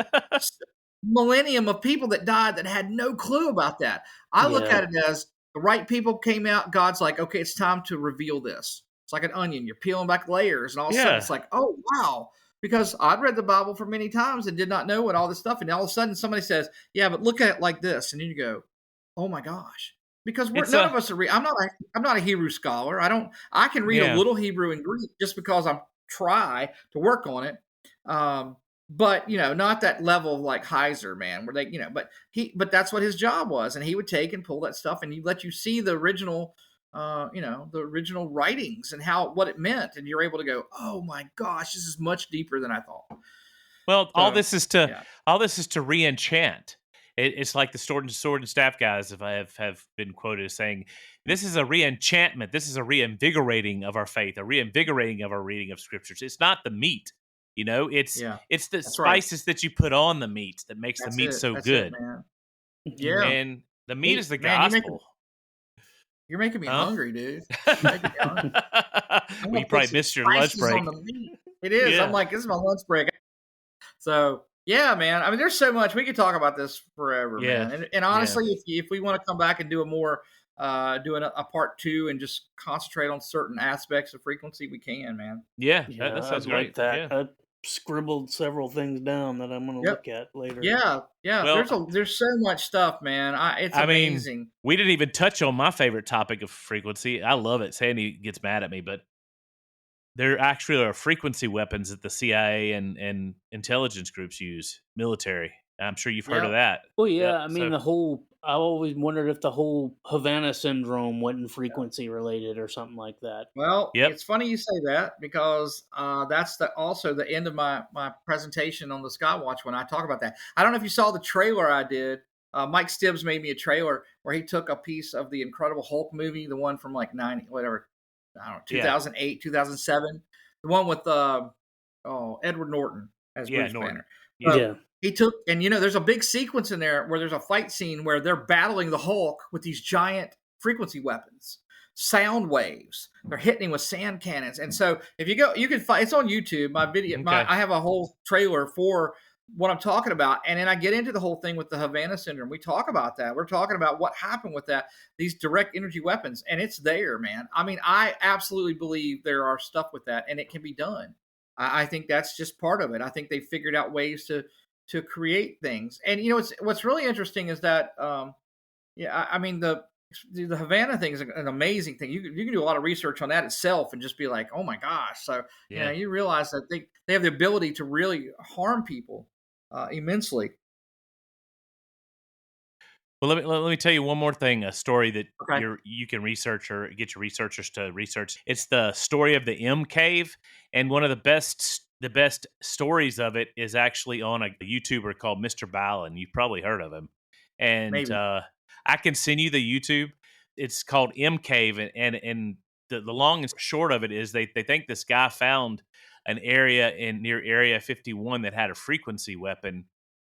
millennium of people that died that had no clue about that. I look at it as the right people came out. God's like, okay, it's time to reveal this. It's like an onion. You're peeling back layers, and all of a sudden it's like, oh, wow. Because I'd read the Bible for many times and did not know what all this stuff. And all of a sudden somebody says, yeah, but look at it like this. And then you go, oh my gosh. Because none of us are I'm not a Hebrew scholar. I can read a little Hebrew and Greek just because I try to work on it. But not that level of like Heiser, man, where they, but that's what his job was. And he would take and pull that stuff and he let you see the original the original writings and what it meant. And you're able to go, oh my gosh, this is much deeper than I thought. Well, all this is to re-enchant. It's like the sword and staff guys have been quoted as saying, this is a re-enchantment. This is a reinvigorating of our faith, a reinvigorating of our reading of scriptures. It's not the meat, it's the spices that you put on the meat that makes the meat so good. Man. Yeah. And the meat is the gospel. You're making me hungry, dude. You're making me hungry. Well, you probably missed your lunch break. It is. Yeah. I'm like, this is my lunch break. So, yeah, man. I mean, there's so much. We could talk about this forever, man. And honestly, if we want to come back and do a more, doing a part 2 and just concentrate on certain aspects of frequency, we can, man. Yeah, that sounds great. Like that. Yeah. I scribbled several things down that I'm going to look at later. Yeah. Well, there's so much stuff, man. It's amazing. Mean, we didn't even touch on my favorite topic of frequency. I love it. Sandy gets mad at me, but there actually are frequency weapons that the CIA and intelligence groups use, military. I'm sure you've heard of that. Well, yeah. I mean, I always wondered if the whole Havana syndrome wasn't frequency related or something like that. Well, it's funny you say that because that's also the end of my presentation on the Skywatch when I talk about that. I don't know if you saw the trailer I did. Mike Stibbs made me a trailer where he took a piece of the Incredible Hulk movie, the one from like 2008, 2007, the one with Edward Norton as Bruce Banner. Yeah. He took, and there's a big sequence in there where there's a fight scene where they're battling the Hulk with these giant frequency weapons, sound waves. They're hitting him with sand cannons. And so if you go, you can find, it's on YouTube. My video, I have a whole trailer for what I'm talking about. And then I get into the whole thing with the Havana syndrome. We talk about that. We're talking about what happened with that, these direct energy weapons, and it's there, man. I mean, I absolutely believe there are stuff with that, and it can be done. I think that's just part of it. I think they figured out ways to create things. And what's really interesting is that yeah, I mean the Havana thing is an amazing thing. You can do a lot of research on that itself and just be like, oh my gosh. So Yeah. you realize that they have the ability to really harm people immensely. Well, let me tell you one more thing, a story that Okay, you can research or get your researchers to research. It's the story of the M Cave, and one of the best stories of it is actually on a YouTuber called Mr. Ballin. You've probably heard of him, and maybe. I can send you the YouTube. It's called M Cave, and the long and short of it is they think this guy found an area in near Area 51 that had a frequency weapon.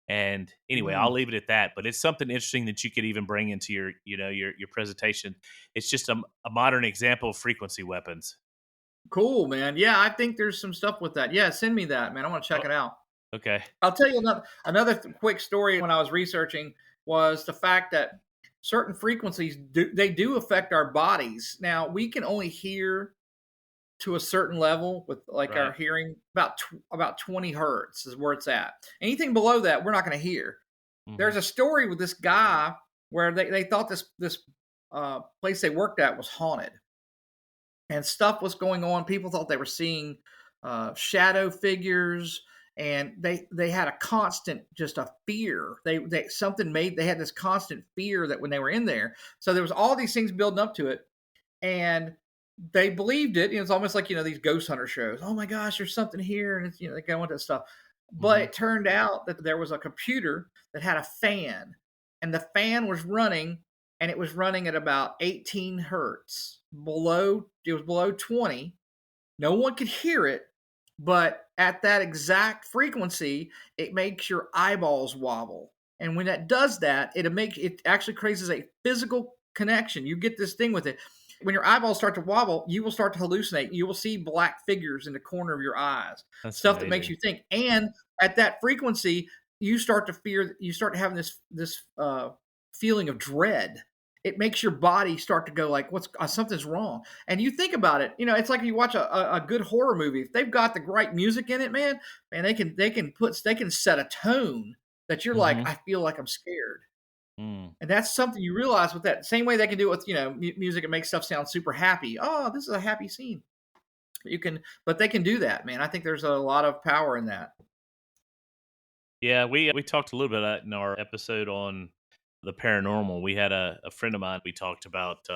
And anyway, I'll Mm, leave it at that. But it's something interesting that you could even bring into your presentation. It's just a modern example of frequency weapons. cool, man. Yeah, I think there's some stuff with that. Yeah, send me that, man. I want to check Oh, it out. okay. I'll tell you another quick story when I was researching was the fact that certain frequencies do affect our bodies. Now we can only hear to a certain level with like our Right. hearing about 20 hertz is where it's at. Anything below that, we're not going to hear. Hmm. There's a story with this guy where they thought this place they worked at was haunted and stuff was going on. People thought they were seeing shadow figures, and they had a constant just a fear. They something made they had this constant fear that when they were in there. So there was all these things building up to it, and they believed it. It's almost like these ghost hunter shows. Oh my gosh, there's something here, and it's they go into stuff. But Hmm. it turned out that there was a computer that had a fan, and the fan was running, and it was running at about 18 hertz. It was below 20. No one could hear it, but at that exact frequency, it makes your eyeballs wobble. And when that does that, it actually creates a physical connection. You get this thing with it. When your eyeballs start to wobble, you will start to hallucinate. You will see black figures in the corner of your eyes, That's stuff that makes amazing. you think. And at that frequency, you start to fear. You start having this feeling of dread. It makes your body start to go like, "What's something's wrong?" And you think about it, it's like you watch a good horror movie. If they've got the right music in it, man, they can set a tone that you're like, Hmm. I feel like I'm scared. Mm. And that's something you realize with that same way they can do it with music and make stuff sound super happy. Oh, this is a happy scene. But they can do that, man. I think there's a lot of power in that. Yeah, we talked a little bit about that in our episode on the paranormal. We had a friend of mine. We talked about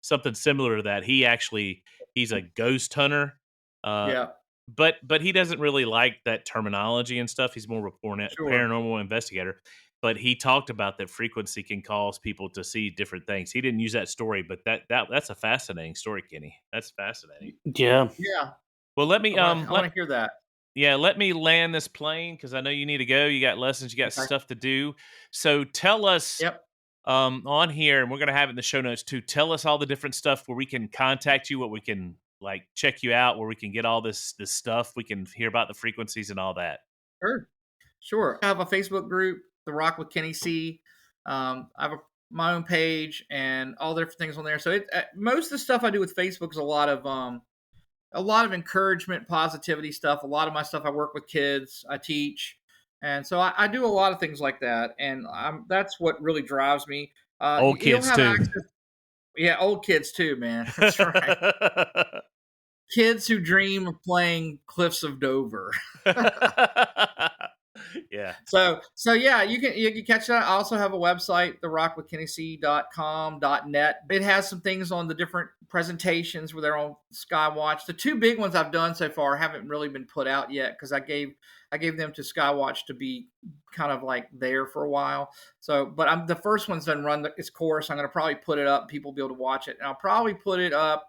something similar to that. He's a ghost hunter, uh, Yeah, but he doesn't really like that terminology and stuff. He's more of a sure. paranormal investigator. But he talked about that frequency can cause people to see different things. He didn't use that story, but that's a fascinating story, Kenny. That's fascinating. Yeah. Yeah, Well, let me I want to hear that. let me land this plane because I know you need to go. You got lessons, you got Okay. stuff to do. So tell us Yep. on here, and we're gonna have it in the show notes too. Tell us all the different stuff where we can contact you, what we can like check you out, where we can get all this stuff. We can hear about the frequencies and all that. Sure. Sure. I have a Facebook group, The Rock with Kenny C. I have my own page and all the different things on there. So most of the stuff I do with Facebook is a lot of encouragement, positivity stuff. A lot of my stuff I work with kids, I teach, and so I do a lot of things like that. And that's what really drives me. Old You don't kids have too. access. Yeah, old kids too, man. That's right. Kids who dream of playing Cliffs of Dover. Yeah. So yeah, you can catch that. I also have a website, therockwithkennec.com.net. It has some things on the different presentations where they're on Skywatch. The two big ones I've done so far haven't really been put out yet because I gave them to Skywatch to be kind of like there for a while. So, but I'm the first one's done run its course. I'm going to probably put it up. People will be able to watch it, and I'll probably put it up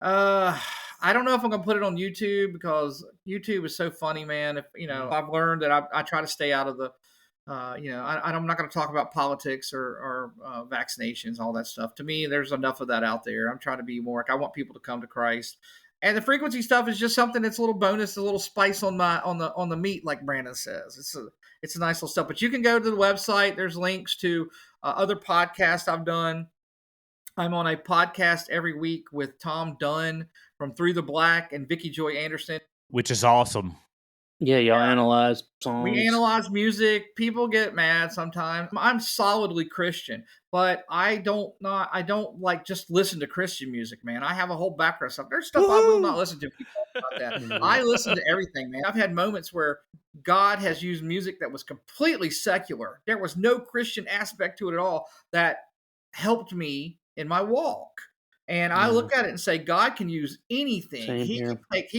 uh, I don't know if I'm gonna put it on YouTube because YouTube is so funny, man. If Mhm. I've learned that I try to stay out of the, I'm not going to talk about politics or vaccinations, all that stuff. To me, there's enough of that out there. I'm trying to be more. I want people to come to Christ, And the frequency stuff is just something that's a little bonus, a little spice on the meat, like Brandon says. It's a nice little stuff. But you can go to the website. There's links to other podcasts I've done. I'm on a podcast every week with Tom Dunn from Through the Black and Vicky Joy Anderson, which is awesome. Yeah, y'all analyze songs. We analyze music. People get mad sometimes. I'm solidly Christian, but I don't like just listen to Christian music, man. I have a whole background stuff. There's stuff I will not listen to. People about that. I listen to everything, man. I've had moments where God has used music that was completely secular. There was no Christian aspect to it at all that helped me in my walk. And I look at it and say, God can use anything. He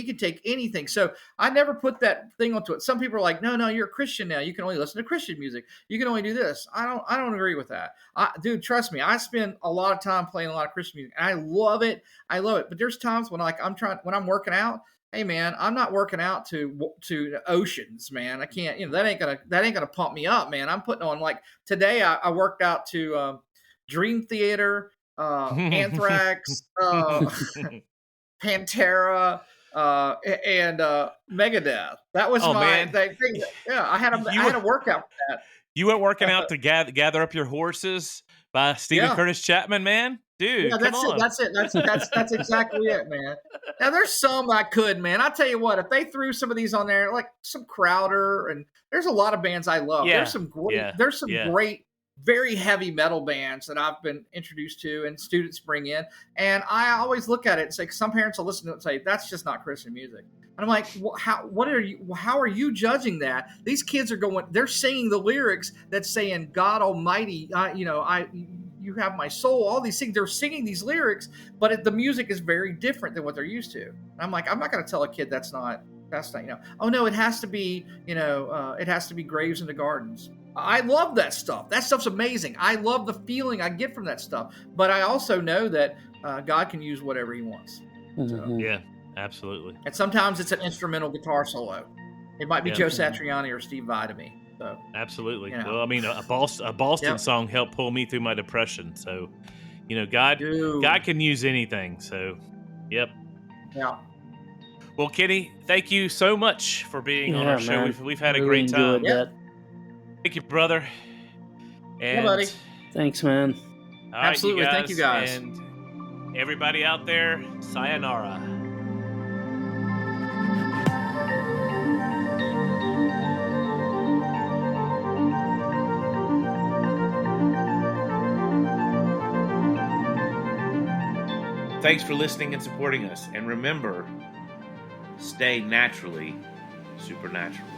can take anything. So I never put that thing onto it. Some people are like, no, you're a Christian now. You can only listen to Christian music. You can only do this. I don't agree with that. Dude, trust me. I spend a lot of time playing a lot of Christian music, and I love it. But there's times when when I'm working out. Hey man, I'm not working out to Oceans, man. I can't. That ain't gonna pump me up, man. I'm putting on, like, today. I worked out to Dream Theater. Anthrax, Pantera, and Megadeth. That was my thing. Yeah, I had a workout for that. You went working out to gather up your horses by Stephen Curtis Chapman, man. Dude, yeah, that's it. That's exactly it, man. Now there's some I could, man. I'll tell you what, if they threw some of these on there, like some Crowder, and there's a lot of bands I love. Yeah. There's some great, very heavy metal bands that I've been introduced to and students bring in. And I always look at it and say, some parents will listen to it and say, that's just not Christian music. And I'm like, how are you judging that? These kids they're singing the lyrics that's saying, God Almighty, you have my soul, all these things. They're singing these lyrics, but the music is very different than what they're used to. And I'm like, I'm not going to tell a kid that's not, oh no, it has to be, it has to be Graves in the Gardens. I love that stuff. That stuff's amazing. I love the feeling I get from that stuff. But I also know that God can use whatever he wants. Mm-hmm. Yeah, absolutely. And sometimes it's an instrumental guitar solo. It might be Joe Satriani or Steve Vai to me. So, absolutely. Well, I mean, a Boston song helped pull me through my depression. So, God can use anything. So, yep. Yeah. Well, Kenny, thank you so much for being on our show. Man. We've had a really great time. That. Thank you, brother. And, yeah, buddy. Thanks, man. All right, absolutely. Thank you, guys. And everybody out there, sayonara. Thanks for listening and supporting us. And remember, stay naturally supernatural.